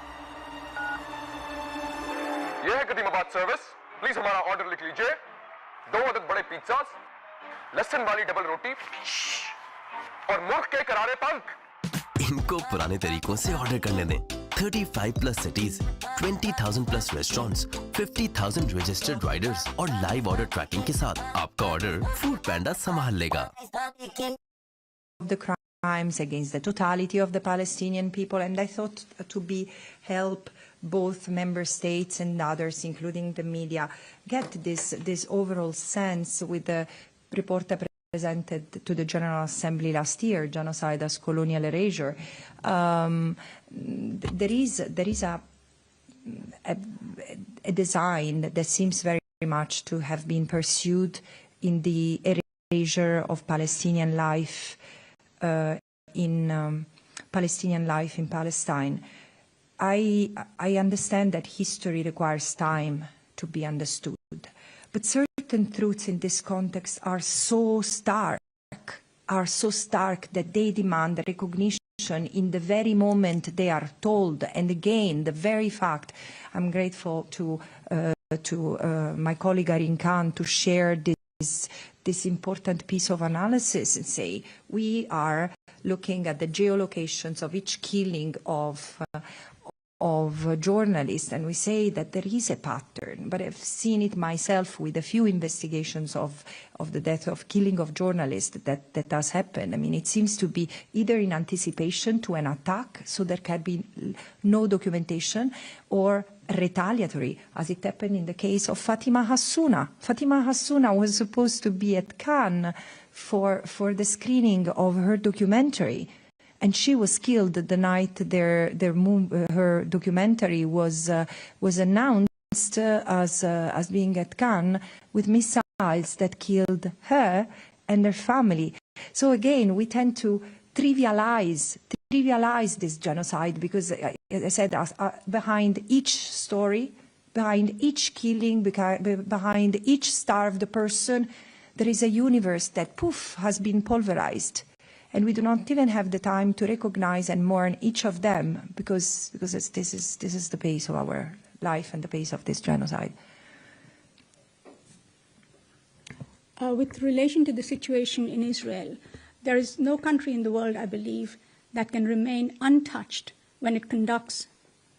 ये है कदीमाबाद service please हमारा order लिख लीजिए 2 अदद बड़े पिज्जास लहसुन वाली डबल रोटी और मुर्ग के करारे पंख इनको पुराने तरीकों से ऑर्डर करने दें 35 plus cities 20,000 plus restaurants 50,000 registered Riders और लाइव ऑर्डर ट्रैकिंग के साथ आपका ऑर्डर फूड पैंडा संभाल लेगा crimes against the totality of the Palestinian people, and I thought to help both member states and others, including the media, get this overall sense with the report presented to the General Assembly last year, Genocide as Colonial Erasure. There is a design that seems very much to have been pursued in the erasure of Palestinian life in Palestine. I understand that history requires time to be understood, but certain truths in this context are so stark that they demand the recognition information in the very moment they are told. And again, the very fact, I'm grateful to my colleague Irene Khan to share this important piece of analysis and say we are looking at the geolocations of each killing of journalists, and we say that there is a pattern, but I've seen it myself with a few investigations of the death of killing of journalists that does happen. I mean, it seems to be either in anticipation to an attack, so there can be no documentation, or retaliatory, as it happened in the case of Fatima Hassouna. Fatima Hassouna was supposed to be at Cannes for the screening of her documentary, and she was killed the night her documentary was announced as being at Cannes, with missiles that killed her and her family. So again, we tend to trivialize this genocide because, as I said, behind each story, behind each killing, behind each starved person, there is a universe that, poof, has been pulverized. And we do not even have the time to recognize and mourn each of them because this is the pace of our life and the pace of this genocide. With relation to the situation in Israel, there is no country in the world, I believe, that can remain untouched when it conducts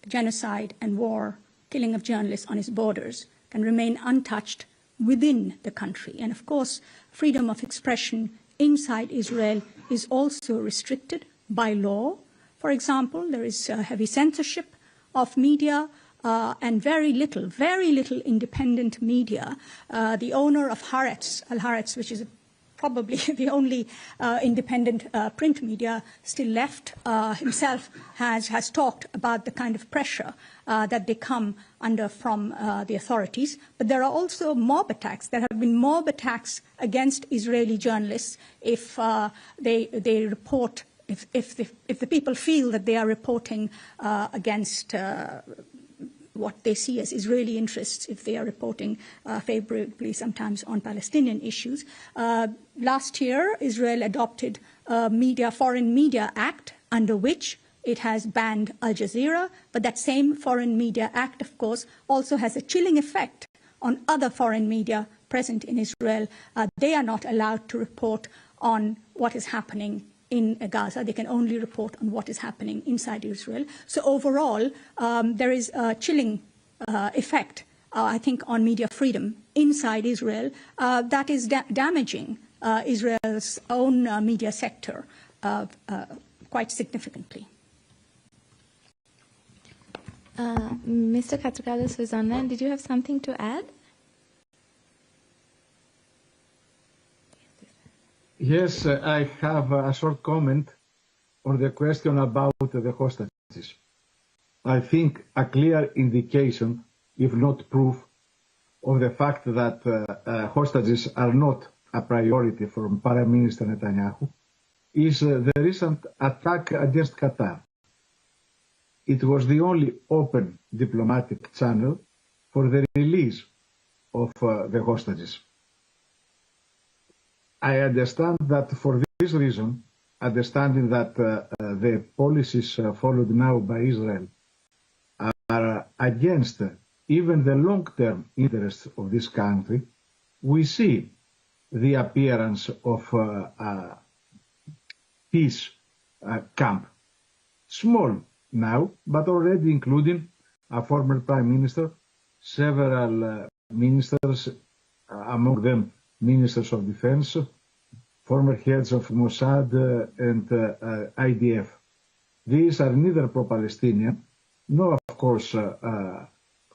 genocide and war, killing of journalists on its borders, can remain untouched within the country. And of course, freedom of expression inside Israel is also restricted by law. For example, there is heavy censorship of media and very little independent media. The owner of Haaretz, Al-Haaretz, which is probably the only independent print media still left, himself has talked about the kind of pressure that they come under from the authorities. But there are also mob attacks. There have been mob attacks against Israeli journalists if they report, if the people feel that they are reporting against what they see as Israeli interests, if they are reporting favorably sometimes on Palestinian issues. Last year, Israel adopted a Foreign Media Act, under which it has banned Al Jazeera, but that same Foreign Media Act, of course, also has a chilling effect on other foreign media present in Israel. They are not allowed to report on what is happening in Gaza. They can only report on what is happening inside Israel. So overall, there is a chilling effect, I think, on media freedom inside Israel that is damaging Israel's own media sector quite significantly. Mr. Katrougalos, who's online, did you have something to add? Yes, I have a short comment on the question about the hostages. I think a clear indication, if not proof, of the fact that hostages are not a priority for Prime Minister Netanyahu is the recent attack against Qatar. It was the only open diplomatic channel for the release of the hostages. I understand that for this reason, understanding that the policies followed now by Israel are against even the long-term interests of this country, we see the appearance of a peace camp. Small now, but already including a former prime minister, several ministers, among them ministers of defense, former heads of Mossad and IDF. These are neither pro-Palestinian, nor, of course,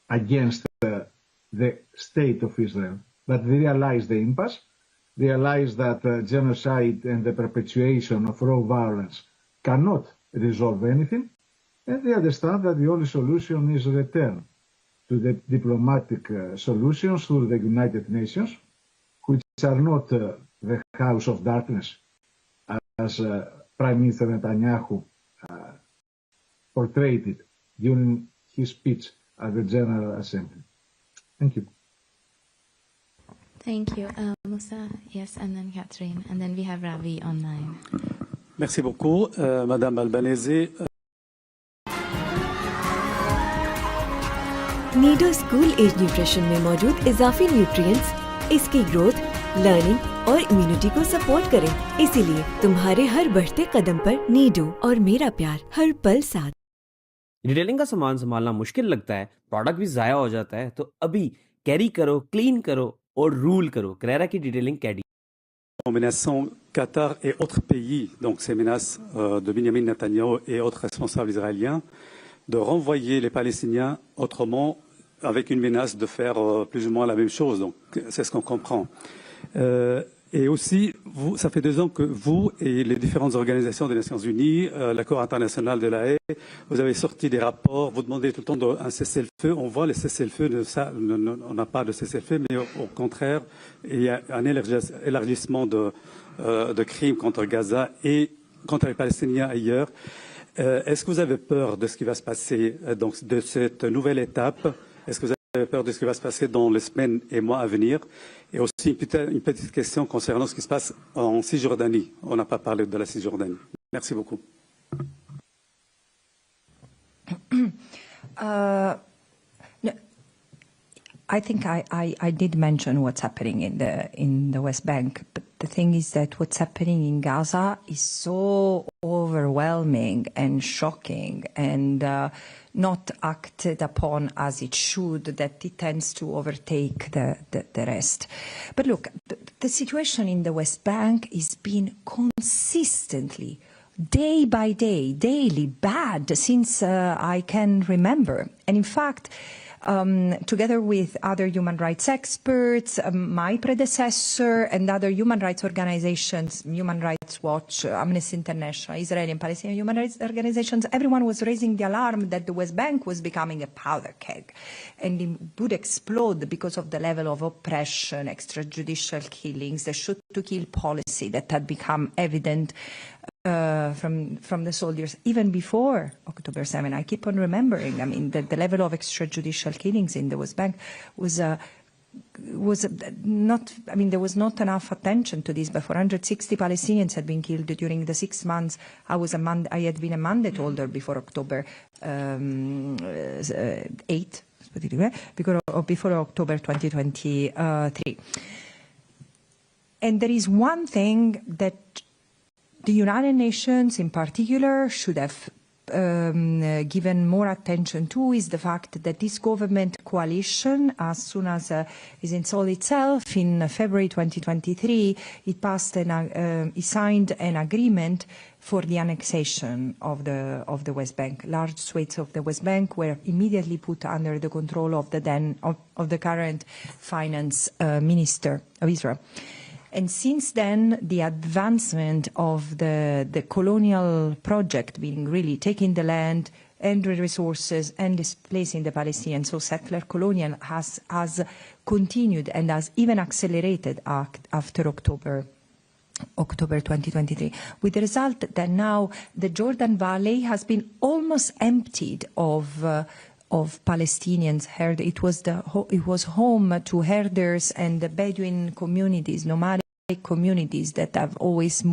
against the state of Israel, but they realize the impasse, realize that genocide and the perpetuation of raw violence cannot resolve anything, and they understand that the only solution is return to the diplomatic solutions through the United Nations, which are not the house of darkness, as Prime Minister Netanyahu portrayed it during his speech at the General Assembly. Thank you. Thank you. Musa, yes, and then Catherine, and then we have Ravi online. Merci beaucoup, Madame Albanese. Nido school age nutrition में मौजूद इजाफी nutrients इसकी growth, learning और immunity को support करें। इसीलिए तुम्हारे हर बढ़ते कदम पर नीडो और मेरा प्यार हर पल साथ। रिटेलिंग का सामान संभालना मुश्किल लगता है, प्रोडक्ट भी जाया हो जाता है, तो अभी कैरी करो, क्लीन करो और रूल करो। करेरा की detailing Cady Menaçant Qatar et autres pays, donc ces menaces de Benjamin Netanyahu et autres responsables israéliens, de renvoyer les Palestiniens autrement avec une menace de faire plus ou moins la même chose. Donc c'est ce qu'on comprend. Et aussi, ça fait 2 ans que vous et les différentes organisations des Nations Unies, l'accord international de la Haye, vous avez sorti des rapports, vous demandez tout le temps un cessez-le-feu. On voit le cessez-le-feu, on n'a pas de cessez-le-feu, mais au contraire, il y a un élargissement de crimes contre Gaza et contre les Palestiniens ailleurs. Est-ce que vous avez peur de ce qui va se passer, donc de cette nouvelle étape? Est-ce que vous avez peur de ce qui va se passer dans les semaines et mois à venir? Et aussi une petite question concernant ce qui se passe en Cisjordanie. On n'a pas parlé de la Cisjordanie. Merci beaucoup. I think I did mention what's happening in the West Bank, but the thing is that what's happening in Gaza is so overwhelming and shocking and not acted upon as it should, that it tends to overtake the rest. But look, the situation in the West Bank is being consistently, day by day, daily bad since I can remember. And in fact, together with other human rights experts, my predecessor and other human rights organizations, Human Rights Watch, Amnesty International, Israeli and Palestinian human rights organizations, everyone was raising the alarm that the West Bank was becoming a powder keg and it would explode because of the level of oppression, extrajudicial killings, the shoot-to-kill policy that had become evident from the soldiers even before October 7. I keep on remembering, I mean, that the level of extrajudicial killings in the West Bank was not, I mean, there was not enough attention to this, but 460 Palestinians had been killed during the 6 months. I had been a mandate holder before October 8, before October 2023. And there is one thing that the United Nations in particular should have given more attention to, is the fact that this government coalition, as soon as it installed itself in February 2023, it signed an agreement for the annexation of the West Bank. Large swathes of the West Bank were immediately put under the control of the current finance minister of Israel. And since then, the advancement of the colonial project, being really taking the land and the resources and displacing the Palestinians, so settler colonial, has continued and has even accelerated after October 2023, with the result that now the Jordan Valley has been almost emptied of Palestinians. It was home to herders and the Bedouin communities, nomadic communities that have almost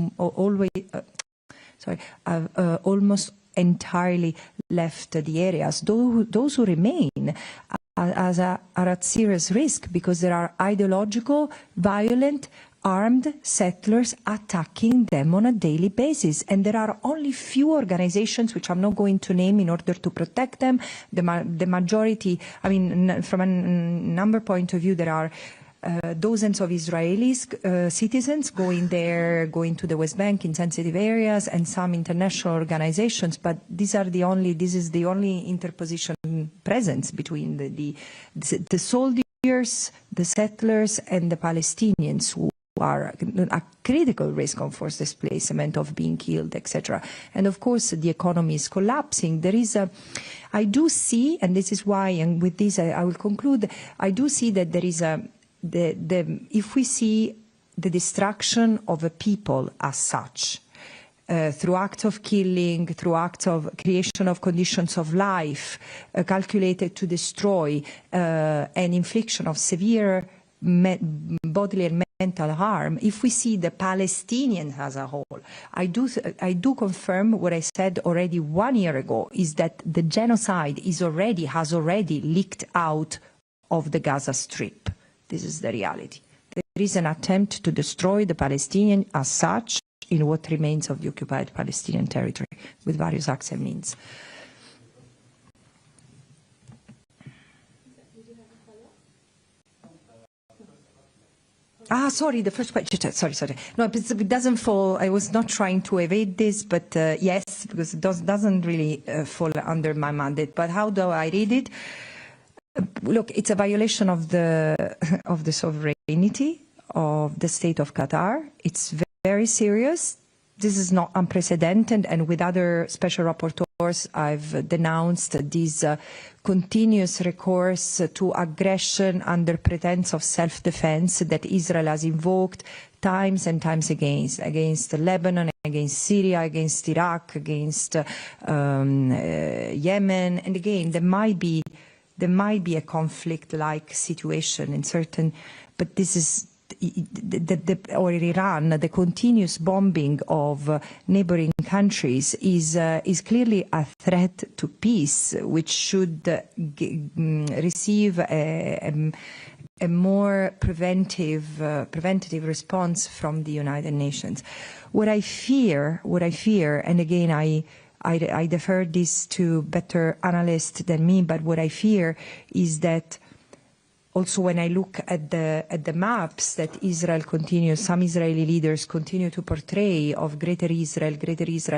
entirely left the areas. Those who remain are at serious risk because there are ideological, violent, armed settlers attacking them on a daily basis. And there are only few organizations, which I'm not going to name, in order to protect them. The majority, I mean, from a number point of view, there are dozens of Israeli citizens going to the West Bank in sensitive areas, and some international organizations, but this is the only interposition presence between the soldiers, the settlers, and the Palestinians, who are at critical risk of forced displacement, of being killed, etc. And of course, the economy is collapsing. I do see, and this is why, and with this I will conclude, I do see that there is if we see the destruction of a people as such, through acts of killing, through acts of creation of conditions of life calculated to destroy, and infliction of severe bodily and environmental harm, if we see the Palestinians as a whole, I do confirm what I said already 1 year ago, is that the genocide has already leaked out of the Gaza Strip. This is the reality. There is an attempt to destroy the Palestinian as such in what remains of the occupied Palestinian territory with various acts and means. Sorry, the first question. Sorry. No, it doesn't fall. I was not trying to evade this, but yes, because it doesn't really fall under my mandate. But how do I read it? Look, it's a violation of the sovereignty of the state of Qatar. It's very serious. This is not unprecedented, and with other special rapporteurs, I've denounced this continuous recourse to aggression under pretense of self-defense that Israel has invoked times and times against Lebanon, against Syria, against Iraq, against Yemen, and again, there might be a conflict-like situation in certain, but this is. Or Iran, the continuous bombing of neighboring countries is clearly a threat to peace, which should receive a more preventive response from the United Nations. What I fear, and again I defer this to better analysts than me, but what I fear is that. Also, when I look at the maps that some Israeli leaders continue to portray of Greater Israel,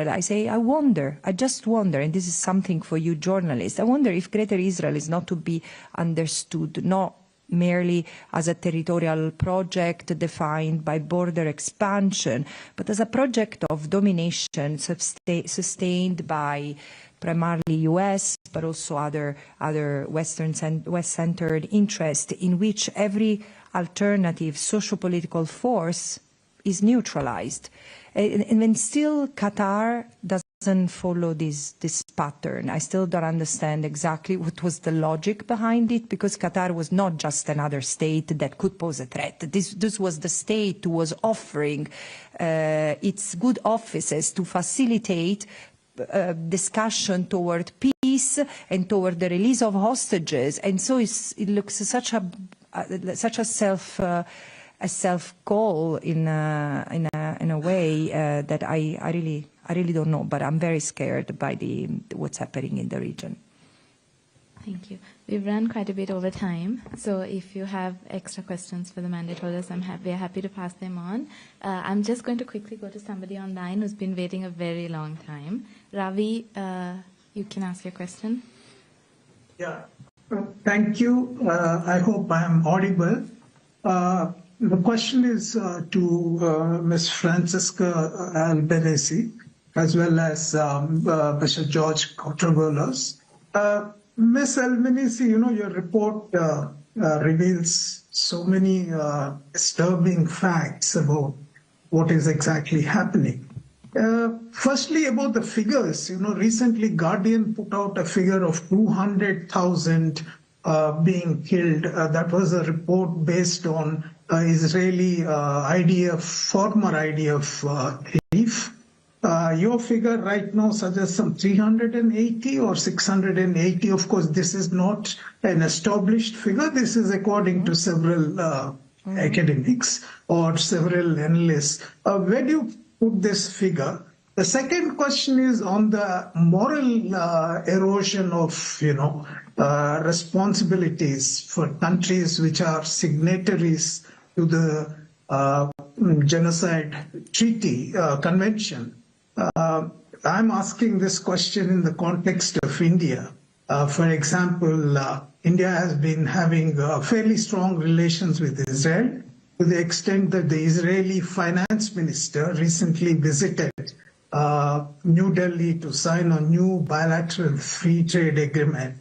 I just wonder, and this is something for you journalists, I wonder if Greater Israel is not to be understood, not merely as a territorial project defined by border expansion, but as a project of domination sustained by primarily US, but also other West-centered interests, in which every alternative socio-political force is neutralized. And then still Qatar doesn't follow this pattern. I still don't understand exactly what was the logic behind it, because Qatar was not just another state that could pose a threat. This was the state who was offering its good offices to facilitate discussion toward peace and toward the release of hostages, and so it looks such a self goal in a way that I really don't know, but I'm very scared by what's happening in the region. Thank you. We've run quite a bit over time, so if you have extra questions for the mandate holders, we're happy to pass them on. I'm just going to quickly go to somebody online who's been waiting a very long time. Ravi, you can ask your question. Yeah, thank you. I hope I am audible. The question is to Ms. Francesca Albanese, as well as Mr. George Katrougalos. Ms. Albanese, your report reveals so many disturbing facts about what is exactly happening. Firstly, about the figures, recently Guardian put out a figure of 200,000 being killed. That was a report based on Israeli former IDF relief. Your figure right now suggests some 380 or 680. Of course, this is not an established figure. This is according to several academics or several analysts. Where do you put this figure? The second question is on the moral erosion of, responsibilities for countries which are signatories to the genocide treaty convention. I'm asking this question in the context of India. For example, India has been having fairly strong relations with Israel, to the extent that the Israeli finance minister recently visited New Delhi to sign a new bilateral free trade agreement.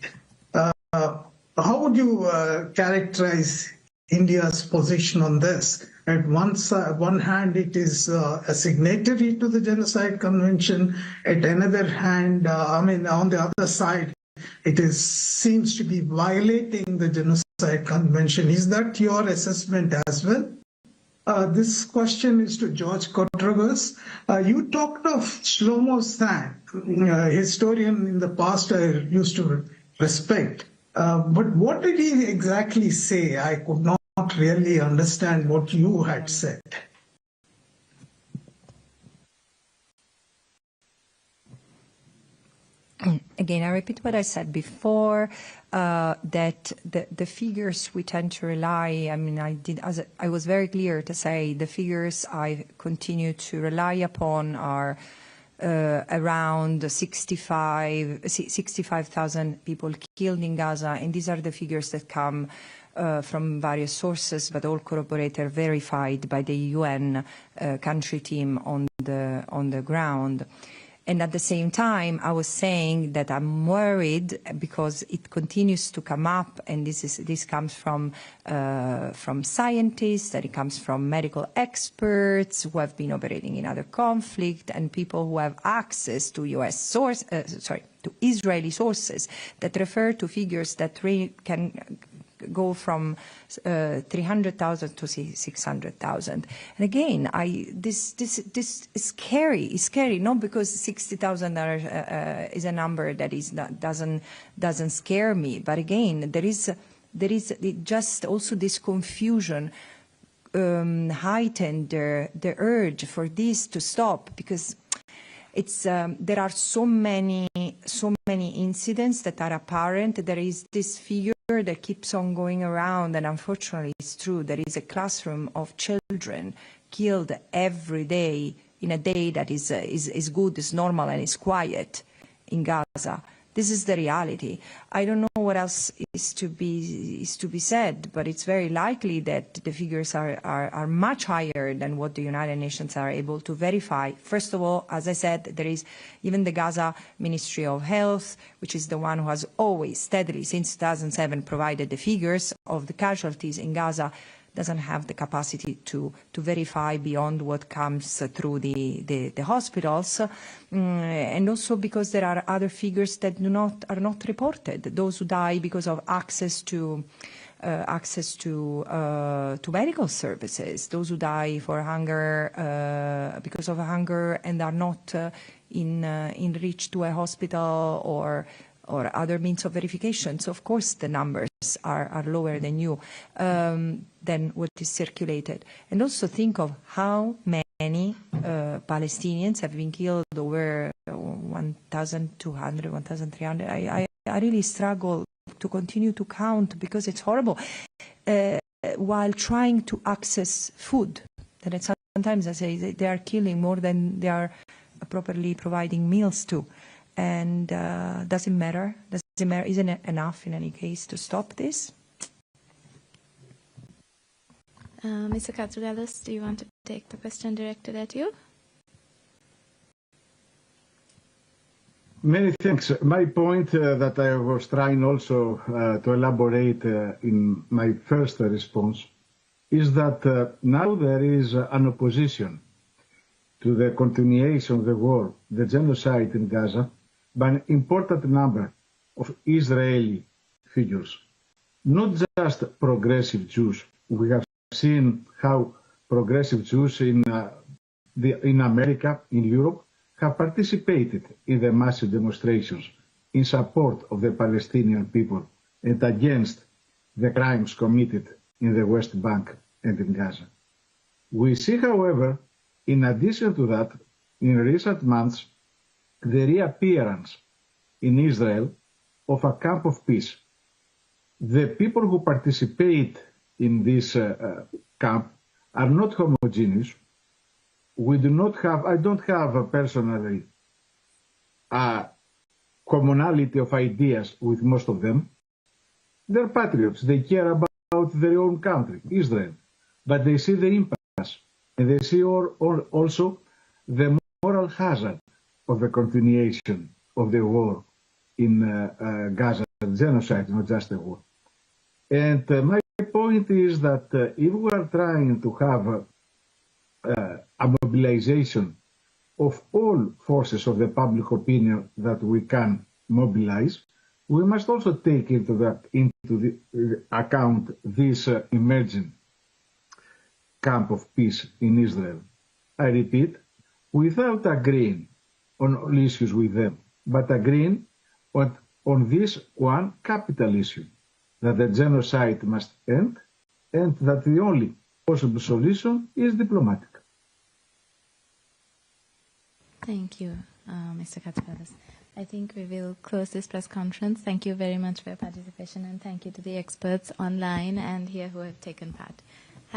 How would you characterize India's position on this? At one hand, it is a signatory to the Genocide Convention. At another hand, on the other side, it seems to be violating the Genocide Convention. Is that your assessment as well? This question is to George Katrougalos. You talked of Shlomo Sand, a historian in the past I used to respect. But what did he exactly say? I could not really understand what you had said. Again, I repeat what I said before, that the figures we tend to rely, I mean, I was very clear to say the figures I continue to rely upon are around 65,000 people killed in Gaza, and these are the figures that come from various sources, but all corroborated, verified by the UN country team on the ground. And at the same time, I was saying that I'm worried because it continues to come up, and this comes from scientists, that it comes from medical experts who have been operating in other conflict, and people who have access to to Israeli sources that refer to figures that can go from 300,000 to 600,000. And again, this is scary. It's scary not because 60,000 is a number that doesn't scare me, but again, there is just also this confusion heightened the urge for this to stop, because there are so many incidents that are apparent. There is this figure that keeps on going around, and unfortunately it's true. There is a classroom of children killed every day in a day that is good, is normal, and is quiet in Gaza. This is the reality. I don't know what else is to be said, but it's very likely that the figures are much higher than what the United Nations are able to verify. First of all, as I said, there is even the Gaza Ministry of Health, which is the one who has always steadily since 2007 provided the figures of the casualties in Gaza, doesn't have the capacity to verify beyond what comes through the hospitals, and also because there are other figures that are not reported. Those who die because of access to medical services, those who die for hunger because of hunger and are not in reach to a hospital or other means of verification. So of course the numbers are lower than what is circulated. And also think of how many Palestinians have been killed, over 1,200, 1,300. I really struggle to continue to count because it's horrible, while trying to access food. And sometimes I say they are killing more than they are properly providing meals to. And does it matter? Isn't it enough in any case to stop this? Mr. Katrougalos, do you want to take the question directed at you? Many thanks. My point that I was trying also to elaborate in my first response is that now there is an opposition to the continuation of the war, the genocide in Gaza, by an important number of Israeli figures. Not just progressive Jews. We have seen how progressive Jews in America, in Europe, have participated in the massive demonstrations in support of the Palestinian people and against the crimes committed in the West Bank and in Gaza. We see, however, in addition to that, in recent months, the reappearance in Israel of a camp of peace. The people who participate in this camp are not homogeneous. We do not have, I don't have personally a commonality of ideas with most of them. They're patriots. They care about their own country, Israel. But they see the impasse, and they see also the moral hazard of the continuation of the war in Gaza, genocide, not just a war. And my point is that if we are trying to have a mobilization of all forces of the public opinion that we can mobilize, we must also take into account this emerging camp of peace in Israel. I repeat, without agreeing on all issues with them, but agreeing on this one capital issue, that the genocide must end and that the only possible solution is diplomatic. Thank you, Mr. Katrougalos. I think we will close this press conference. Thank you very much for your participation, and thank you to the experts online and here who have taken part.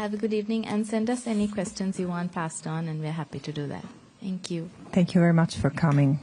Have a good evening, and send us any questions you want passed on, and we're happy to do that. Thank you. Thank you very much for coming.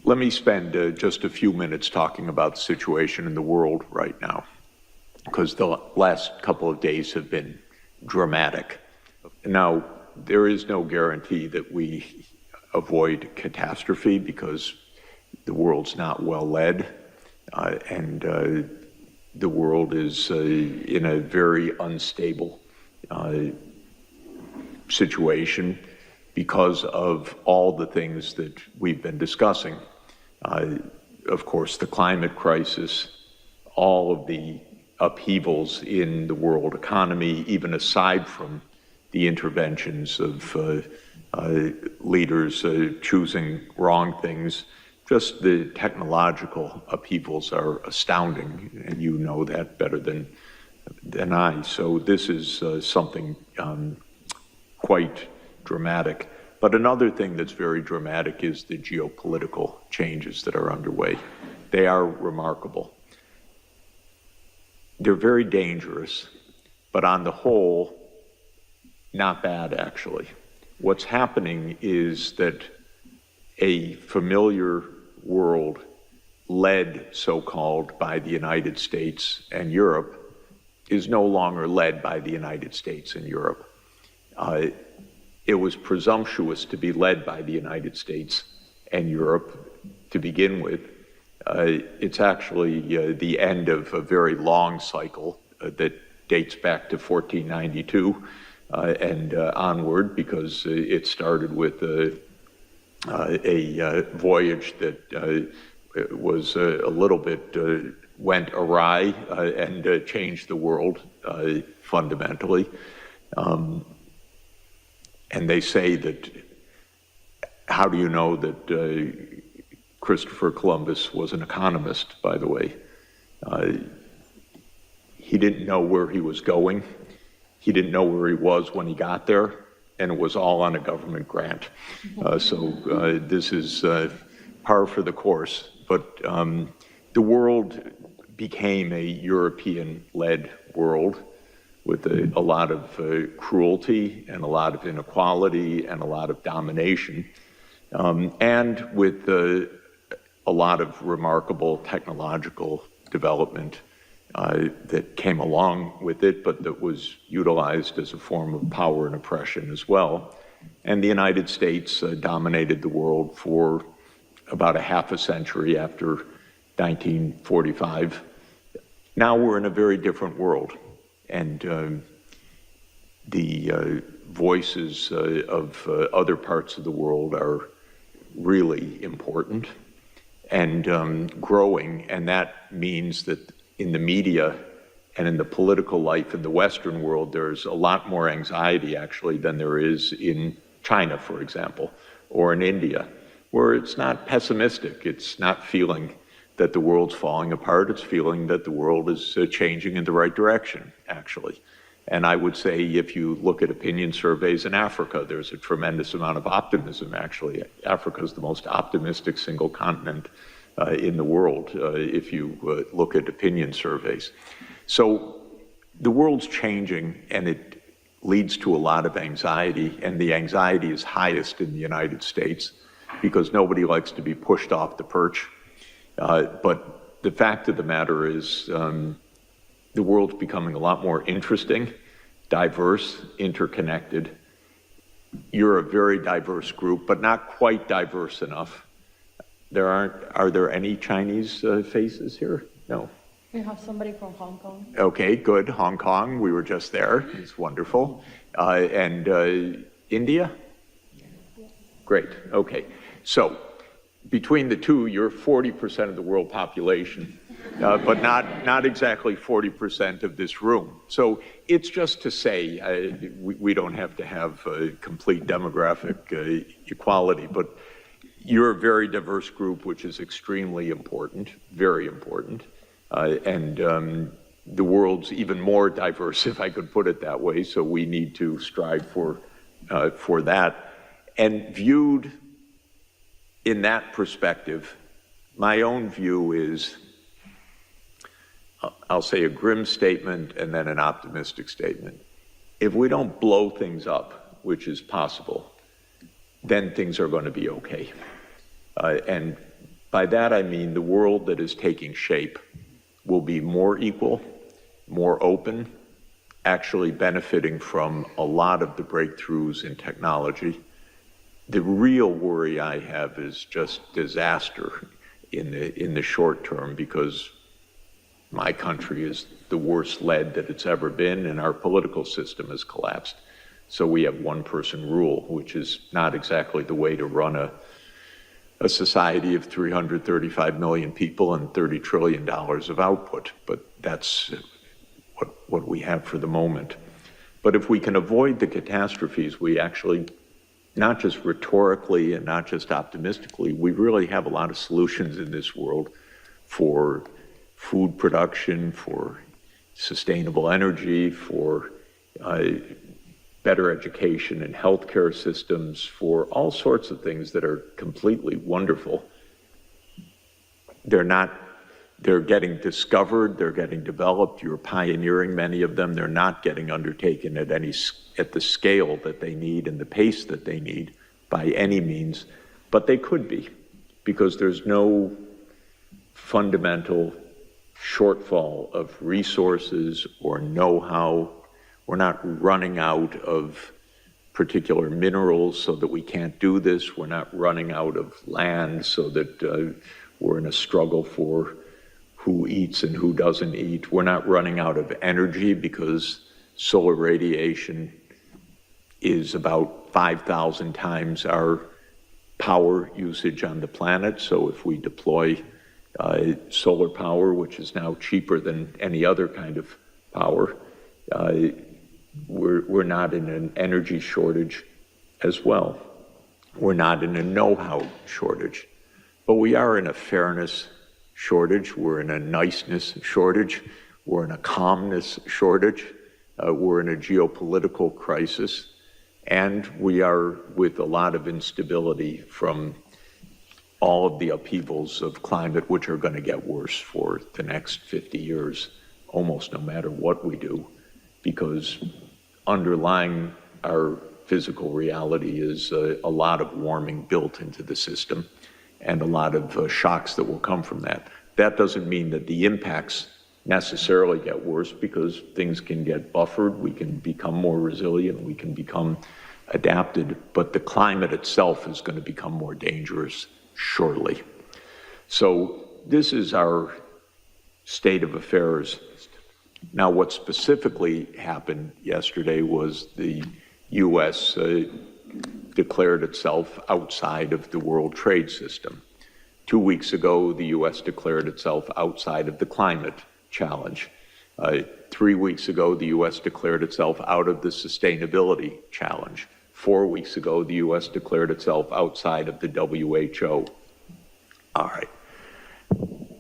Let me spend just a few minutes talking about the situation in the world right now, because the last couple of days have been dramatic. Now, there is no guarantee that we avoid catastrophe because the world's not well led, and the world is in a very unstable situation because of all the things that we've been discussing. Of course, the climate crisis, all of the upheavals in the world economy, even aside from the interventions of leaders choosing wrong things, just the technological upheavals are astounding, and you know that better than I. So this is something quite dramatic. But another thing that's very dramatic is the geopolitical changes that are underway. They are remarkable. They're very dangerous, but on the whole, not bad, actually. What's happening is that a familiar world led, so-called, by the United States and Europe is no longer led by the United States and Europe. It was presumptuous to be led by the United States and Europe to begin with. It's actually the end of a very long cycle that dates back to 1492 and onward, because it started with a voyage that was a little bit went awry and changed the world fundamentally. And they say that, how do you know that Christopher Columbus was an economist, by the way? He didn't know where he was going. He didn't know where he was when he got there, and it was all on a government grant. So this is par for the course. But the world became a European-led world with a lot of cruelty and a lot of inequality and a lot of domination, and with a lot of remarkable technological development that came along with it, but that was utilized as a form of power and oppression as well. And the United States dominated the world for about a half a century after 1945. Now we're in a very different world, and the voices of other parts of the world are really important and growing, and that means that in the media and in the political life in the Western world, there's a lot more anxiety actually than there is in China, for example, or in India, where it's not pessimistic. It's not feeling that the world's falling apart. It's feeling that the world is changing in the right direction, actually. And I would say if you look at opinion surveys in Africa, there's a tremendous amount of optimism, actually. Africa is the most optimistic single continent in the world, if you look at opinion surveys. So the world's changing, and it leads to a lot of anxiety, and the anxiety is highest in the United States because nobody likes to be pushed off the perch. But the fact of the matter is the world's becoming a lot more interesting, diverse, interconnected. You're a very diverse group, but not quite diverse enough. Are there any Chinese faces here? No. We have somebody from Hong Kong. Okay, good. Hong Kong, we were just there. It's wonderful. And India? Great, okay. So between the two, you're 40% of the world population, but not exactly 40% of this room. So it's just to say, we don't have to have complete demographic equality, but you're a very diverse group, which is extremely important, very important. And the world's even more diverse, if I could put it that way, so we need to strive for that. And viewed in that perspective, my own view is, I'll say a grim statement and then an optimistic statement. If we don't blow things up, which is possible, then things are going to be okay. And by that I mean the world that is taking shape will be more equal, more open, actually benefiting from a lot of the breakthroughs in technology. The real worry I have is just disaster in the short term, because my country is the worst led that it's ever been, and our political system has collapsed. So we have one-person rule, which is not exactly the way to run a society of 335 million people and $30 trillion of output, but that's what we have for the moment. But if we can avoid the catastrophes, we actually, not just rhetorically and not just optimistically, we really have a lot of solutions in this world for food production, for sustainable energy, for better education and healthcare systems, for all sorts of things that are completely wonderful. They're getting discovered, they're getting developed, you're pioneering many of them. They're not getting undertaken at the scale that they need and the pace that they need by any means, but they could be, because there's no fundamental shortfall of resources or know-how. We're not running out of particular minerals so that we can't do this. We're not running out of land so that We're in a struggle for who eats and who doesn't eat. We're not running out of energy because solar radiation is about 5,000 times our power usage on the planet. So if we deploy solar power, which is now cheaper than any other kind of power, we're not in an energy shortage as well. We're not in a know-how shortage, but we are in a fairness shortage. We're in a niceness shortage. We're in a calmness shortage. We're in a geopolitical crisis. And we are with a lot of instability from all of the upheavals of climate, which are going to get worse for the next 50 years, almost no matter what we do, because underlying our physical reality is a lot of warming built into the system and a lot of shocks that will come from that. That doesn't mean that the impacts necessarily get worse, because things can get buffered, we can become more resilient, we can become adapted, but the climate itself is going to become more dangerous shortly. So this is our state of affairs. Now, what specifically happened yesterday was the U.S. declared itself outside of the World Trade System. 2 weeks ago, the U.S. declared itself outside of the climate challenge. 3 weeks ago, the U.S. declared itself out of the sustainability challenge. 4 weeks ago, the U.S. declared itself outside of the WHO. All right.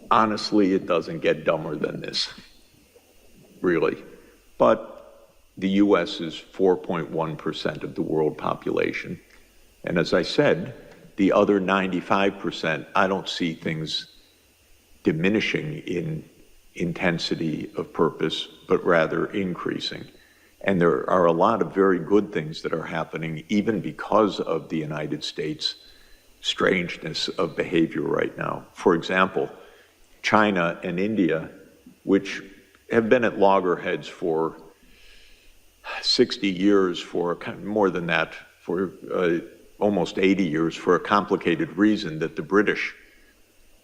Honestly, it doesn't get dumber than this, really. But the U.S. is 4.1% of the world population. And as I said, the other 95%, I don't see things diminishing in intensity of purpose, but rather increasing. And there are a lot of very good things that are happening, even because of the United States' strangeness of behavior right now. For example, China and India, which have been at loggerheads for 60 years, for more than that, for almost 80 years, for a complicated reason that the British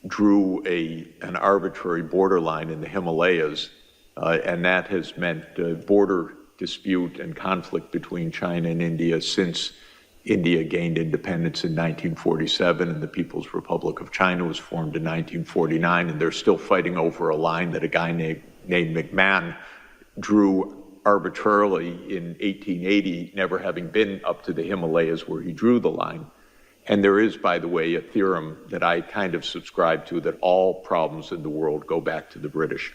drew an arbitrary borderline in the Himalayas, and that has meant border dispute and conflict between China and India since India gained independence in 1947 and the People's Republic of China was formed in 1949, and they're still fighting over a line that a guy named McMahon drew arbitrarily in 1880, never having been up to the Himalayas where he drew the line. And there is, by the way, a theorem that I kind of subscribe to, that all problems in the world go back to the British.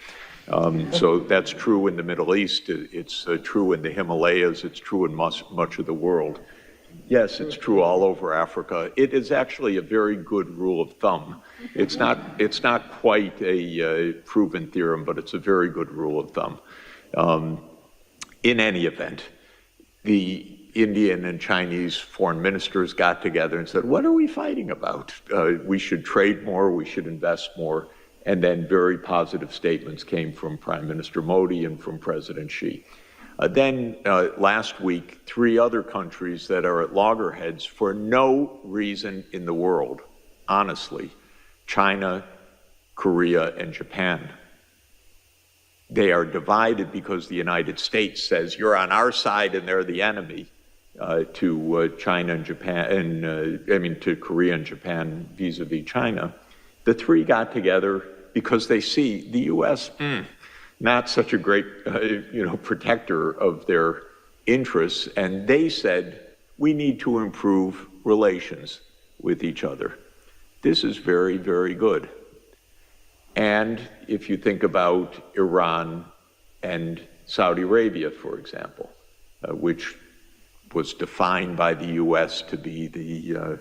So that's true in the Middle East, it's true in the Himalayas, it's true in much of the world. Yes, it's true all over Africa. It is actually a very good rule of thumb. It's not quite a proven theorem, but it's a very good rule of thumb. In any event, the Indian and Chinese foreign ministers got together and said, what are we fighting about? We should trade more, we should invest more. And then very positive statements came from Prime Minister Modi and from President Xi. Then last week, 3 other countries that are at loggerheads for no reason in the world, honestly, China, Korea, and Japan. They are divided because the United States says, you're on our side and they're the enemy, to China and Japan, and to Korea and Japan vis-a-vis China. The 3 got together because they see the U.S. Not such a great, protector of their interests, and they said, we need to improve relations with each other. This is very, very good. And if you think about Iran and Saudi Arabia, for example, which was defined by the U.S. to be the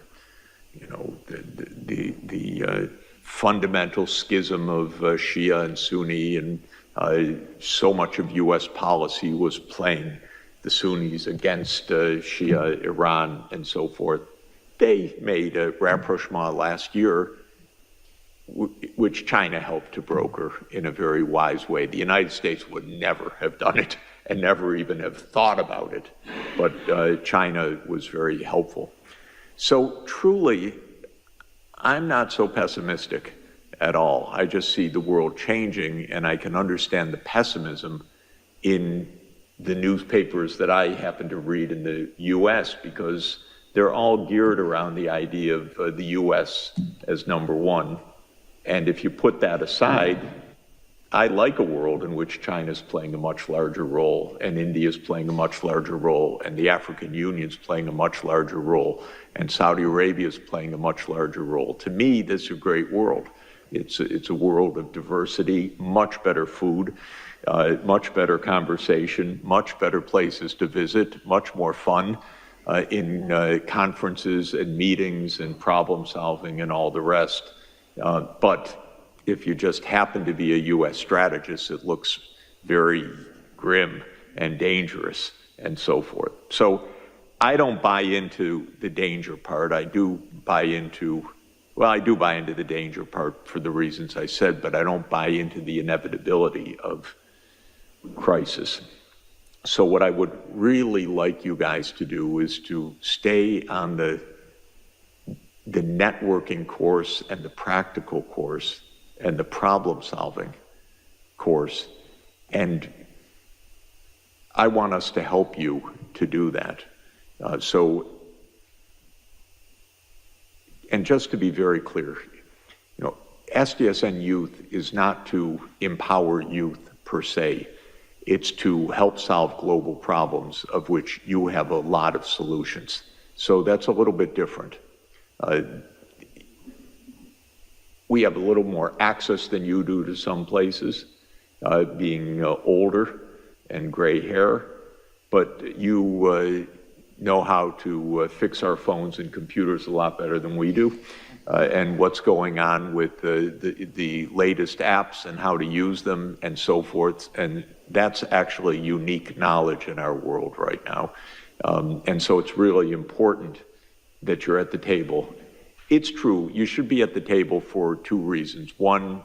fundamental schism of Shia and Sunni, and so much of U.S. policy was playing the Sunnis against Shia, Iran, and so forth. They made a rapprochement last year, which China helped to broker in a very wise way. The United States would never have done it and never even have thought about it, but China was very helpful. So truly, I'm not so pessimistic at all. I just see the world changing, and I can understand the pessimism in the newspapers that I happen to read in the U.S. because they're all geared around the idea of the U.S. as number one. And if you put that aside, I like a world in which China's playing a much larger role, and India's playing a much larger role, and the African Union's playing a much larger role, and Saudi Arabia's playing a much larger role. To me, this is a great world. It's a world of diversity, much better food, much better conversation, much better places to visit, much more fun in conferences and meetings and problem solving and all the rest. But if you just happen to be a U.S. strategist, it looks very grim and dangerous and so forth. So I don't buy into the danger part. I do buy into the danger part for the reasons I said, but I don't buy into the inevitability of crisis. So what I would really like you guys to do is to stay on the networking course and the practical course and the problem-solving course. And I want us to help you to do that. And just to be very clear, SDSN Youth is not to empower youth per se. It's to help solve global problems of which you have a lot of solutions. So that's a little bit different. We have a little more access than you do to some places, being older and gray hair, but you know how to fix our phones and computers a lot better than we do, and what's going on with the latest apps and how to use them and so forth. And that's actually unique knowledge in our world right now. And so it's really important that you're at the table. It's true, you should be at the table for two reasons. One,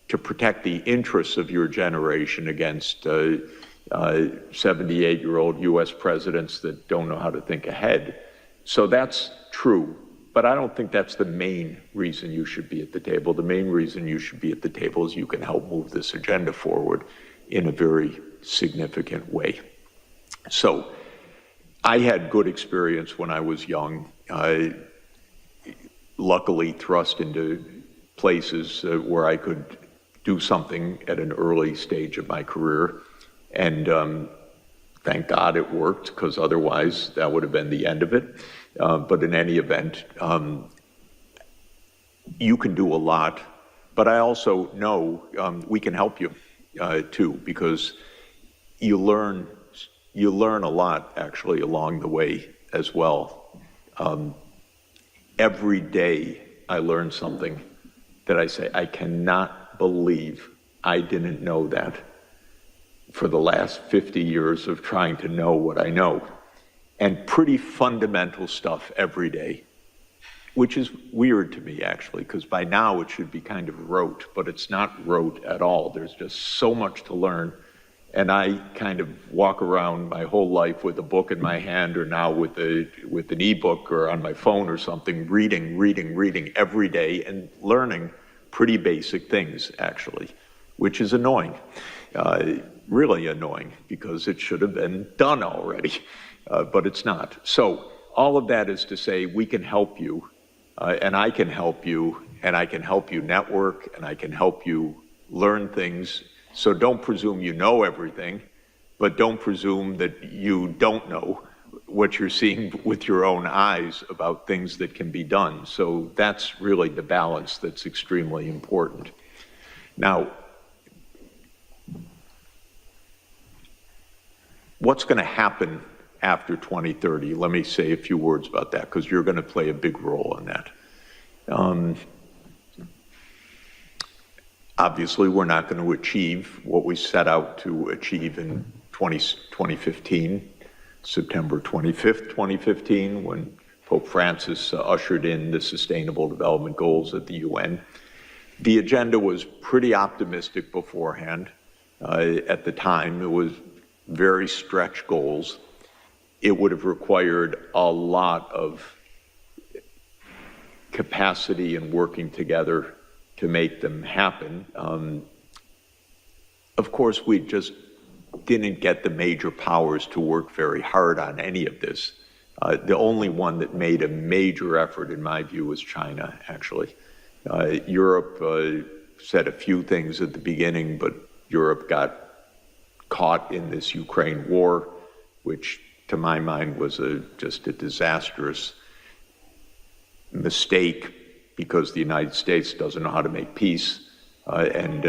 to protect the interests of your generation against 78-year-old U.S. presidents that don't know how to think ahead. So that's true, but I don't think that's the main reason you should be at the table. The main reason you should be at the table is you can help move this agenda forward in a very significant way. So I had good experience when I was young. Luckily thrust into places where I could do something at an early stage of my career. And thank God it worked, because otherwise that would have been the end of it. But in any event, you can do a lot. But I also know we can help you too, because you learn a lot actually along the way as well. Every day I learn something that I say, I cannot believe I didn't know that for the last 50 years of trying to know what I know. And pretty fundamental stuff every day, which is weird to me actually, because by now it should be kind of rote, but it's not rote at all. There's just so much to learn. And I kind of walk around my whole life with a book in my hand, or now with an ebook or on my phone or something, reading every day and learning pretty basic things, actually, which is annoying, really annoying, because it should have been done already, but it's not. So all of that is to say we can help you, and I can help you, and I can help you network, and I can help you learn things. So don't presume you know everything, but don't presume that you don't know what you're seeing with your own eyes about things that can be done. So that's really the balance that's extremely important. Now, what's going to happen after 2030? Let me say a few words about that, because you're going to play a big role in that. Obviously, we're not going to achieve what we set out to achieve in 2015, September 25th, 2015, when Pope Francis ushered in the Sustainable Development Goals at the UN. The agenda was pretty optimistic beforehand. At the time, it was very stretched goals. It would have required a lot of capacity and working together to make them happen. Of course, we just didn't get the major powers to work very hard on any of this. The only one that made a major effort, in my view, was China, actually. Europe said a few things at the beginning, but Europe got caught in this Ukraine war, which to my mind was just a disastrous mistake because the United States doesn't know how to make peace, and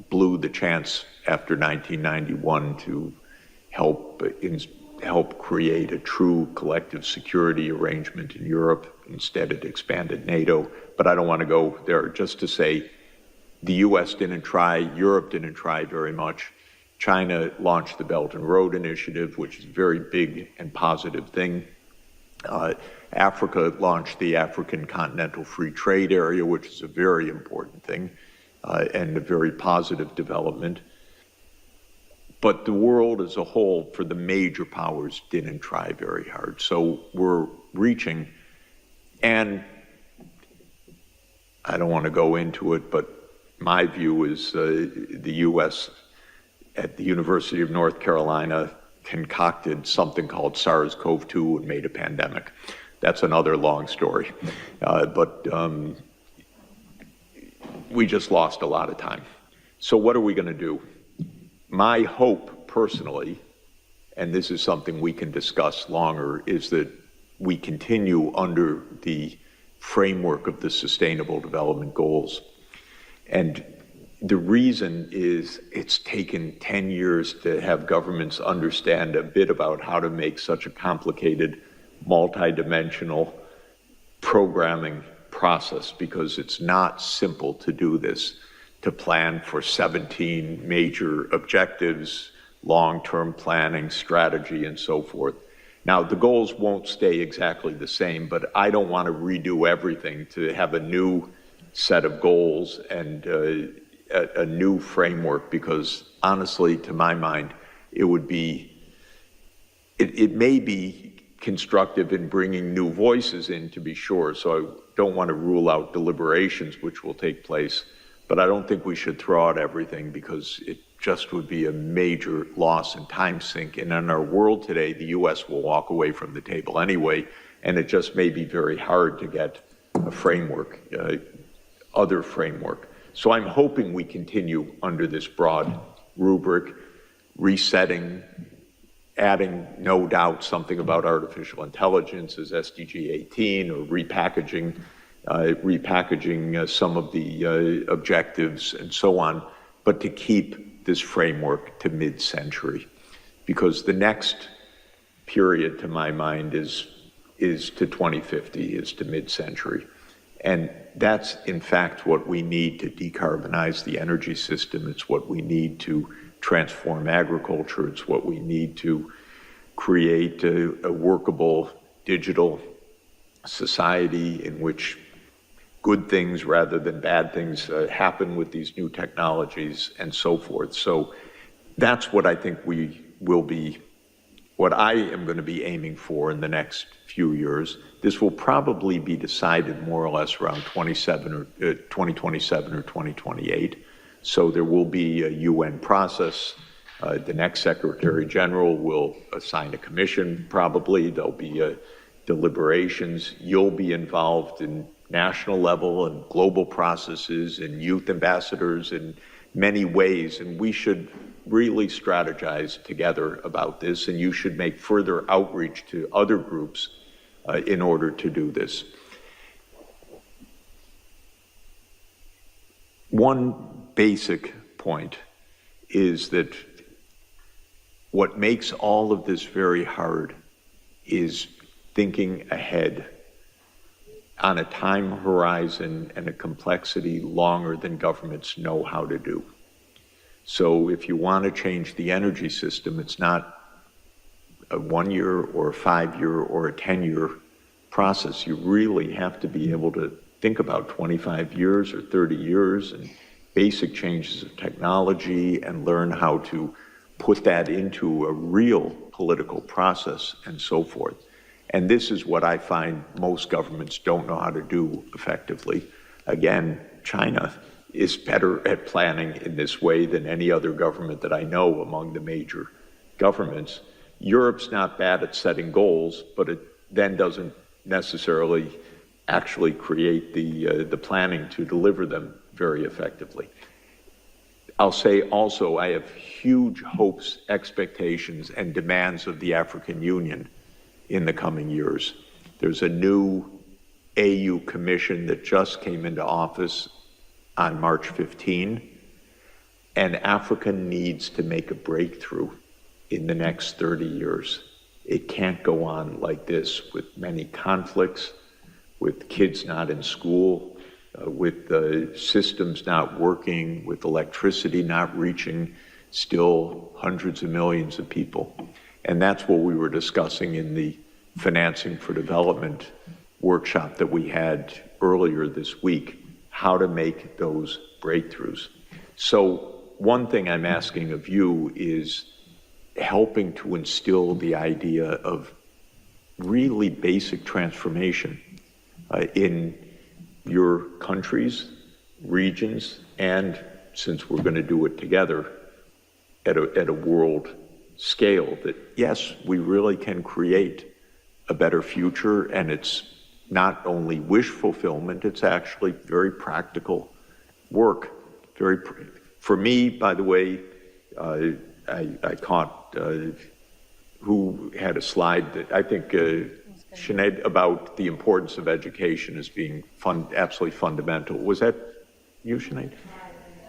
blew the chance after 1991 to help create a true collective security arrangement in Europe. Instead, it expanded NATO. But I don't want to go there. Just to say, the U.S. didn't try, Europe didn't try very much. China launched the Belt and Road Initiative, which is a very big and positive thing. Africa launched the African Continental Free Trade Area, which is a very important thing and a very positive development. But the world as a whole, for the major powers, didn't try very hard. So we're reaching, and I don't want to go into it, but my view is the U.S. at the University of North Carolina concocted something called SARS-CoV-2 and made a pandemic. That's another long story. But we just lost a lot of time. So what are we going to do? My hope, personally, and this is something we can discuss longer, is that we continue under the framework of the Sustainable Development Goals. And the reason is it's taken 10 years to have governments understand a bit about how to make such a complicated, multidimensional programming process, because it's not simple to do this, to plan for 17 major objectives, long-term planning, strategy, and so forth. Now, the goals won't stay exactly the same, but I don't want to redo everything to have a new set of goals and a new framework, because honestly, to my mind, it may be constructive in bringing new voices in, to be sure, so I don't want to rule out deliberations which will take place, but I don't think we should throw out everything, because it just would be a major loss and time sink. And in our world today, the U.S. will walk away from the table anyway, and it just may be very hard to get a framework, other framework. So I'm hoping we continue under this broad rubric, resetting, adding, no doubt, something about artificial intelligence as SDG 18, or repackaging some of the objectives and so on, but to keep this framework to mid-century, because the next period, to my mind, is to 2050, is to mid-century. And that's, in fact, what we need to decarbonize the energy system. It's what we need to transform agriculture. It's what we need to create a workable digital society in which good things rather than bad things happen with these new technologies and so forth. So that's what I think what I am going to be aiming for in the next few years. This will probably be decided more or less around 2027 or 2028. So there will be a UN process. The next Secretary General will assign a commission, probably. There'll be deliberations. You'll be involved in national level and global processes and youth ambassadors in many ways. And we should really strategize together about this. And you should make further outreach to other groups in order to do this. One basic point is that what makes all of this very hard is thinking ahead on a time horizon and a complexity longer than governments know how to do. So if you want to change the energy system, it's not a 1 year or a 5 year or a 10-year process. You really have to be able to think about 25 years or 30 years and basic changes of technology and learn how to put that into a real political process and so forth. And this is what I find most governments don't know how to do effectively. Again, China is better at planning in this way than any other government that I know among the major governments. Europe's not bad at setting goals, but it then doesn't necessarily actually create the planning to deliver them very effectively. I'll say also I have huge hopes, expectations, and demands of the African Union in the coming years. There's a new AU commission that just came into office on March 15, and Africa needs to make a breakthrough in the next 30 years. It can't go on like this with many conflicts, with kids not in school, with the systems not working, with electricity not reaching still hundreds of millions of people. And that's what we were discussing in the Financing for Development workshop that we had earlier this week, how to make those breakthroughs. So one thing I'm asking of you is helping to instill the idea of really basic transformation in your countries, regions, and since we're going to do it together at a world scale, that yes, we really can create a better future, and it's not only wish fulfillment, it's actually very practical work. For me, by the way, I caught who had a slide that I think Sinead, about the importance of education as being absolutely fundamental. Was that you, Sinead?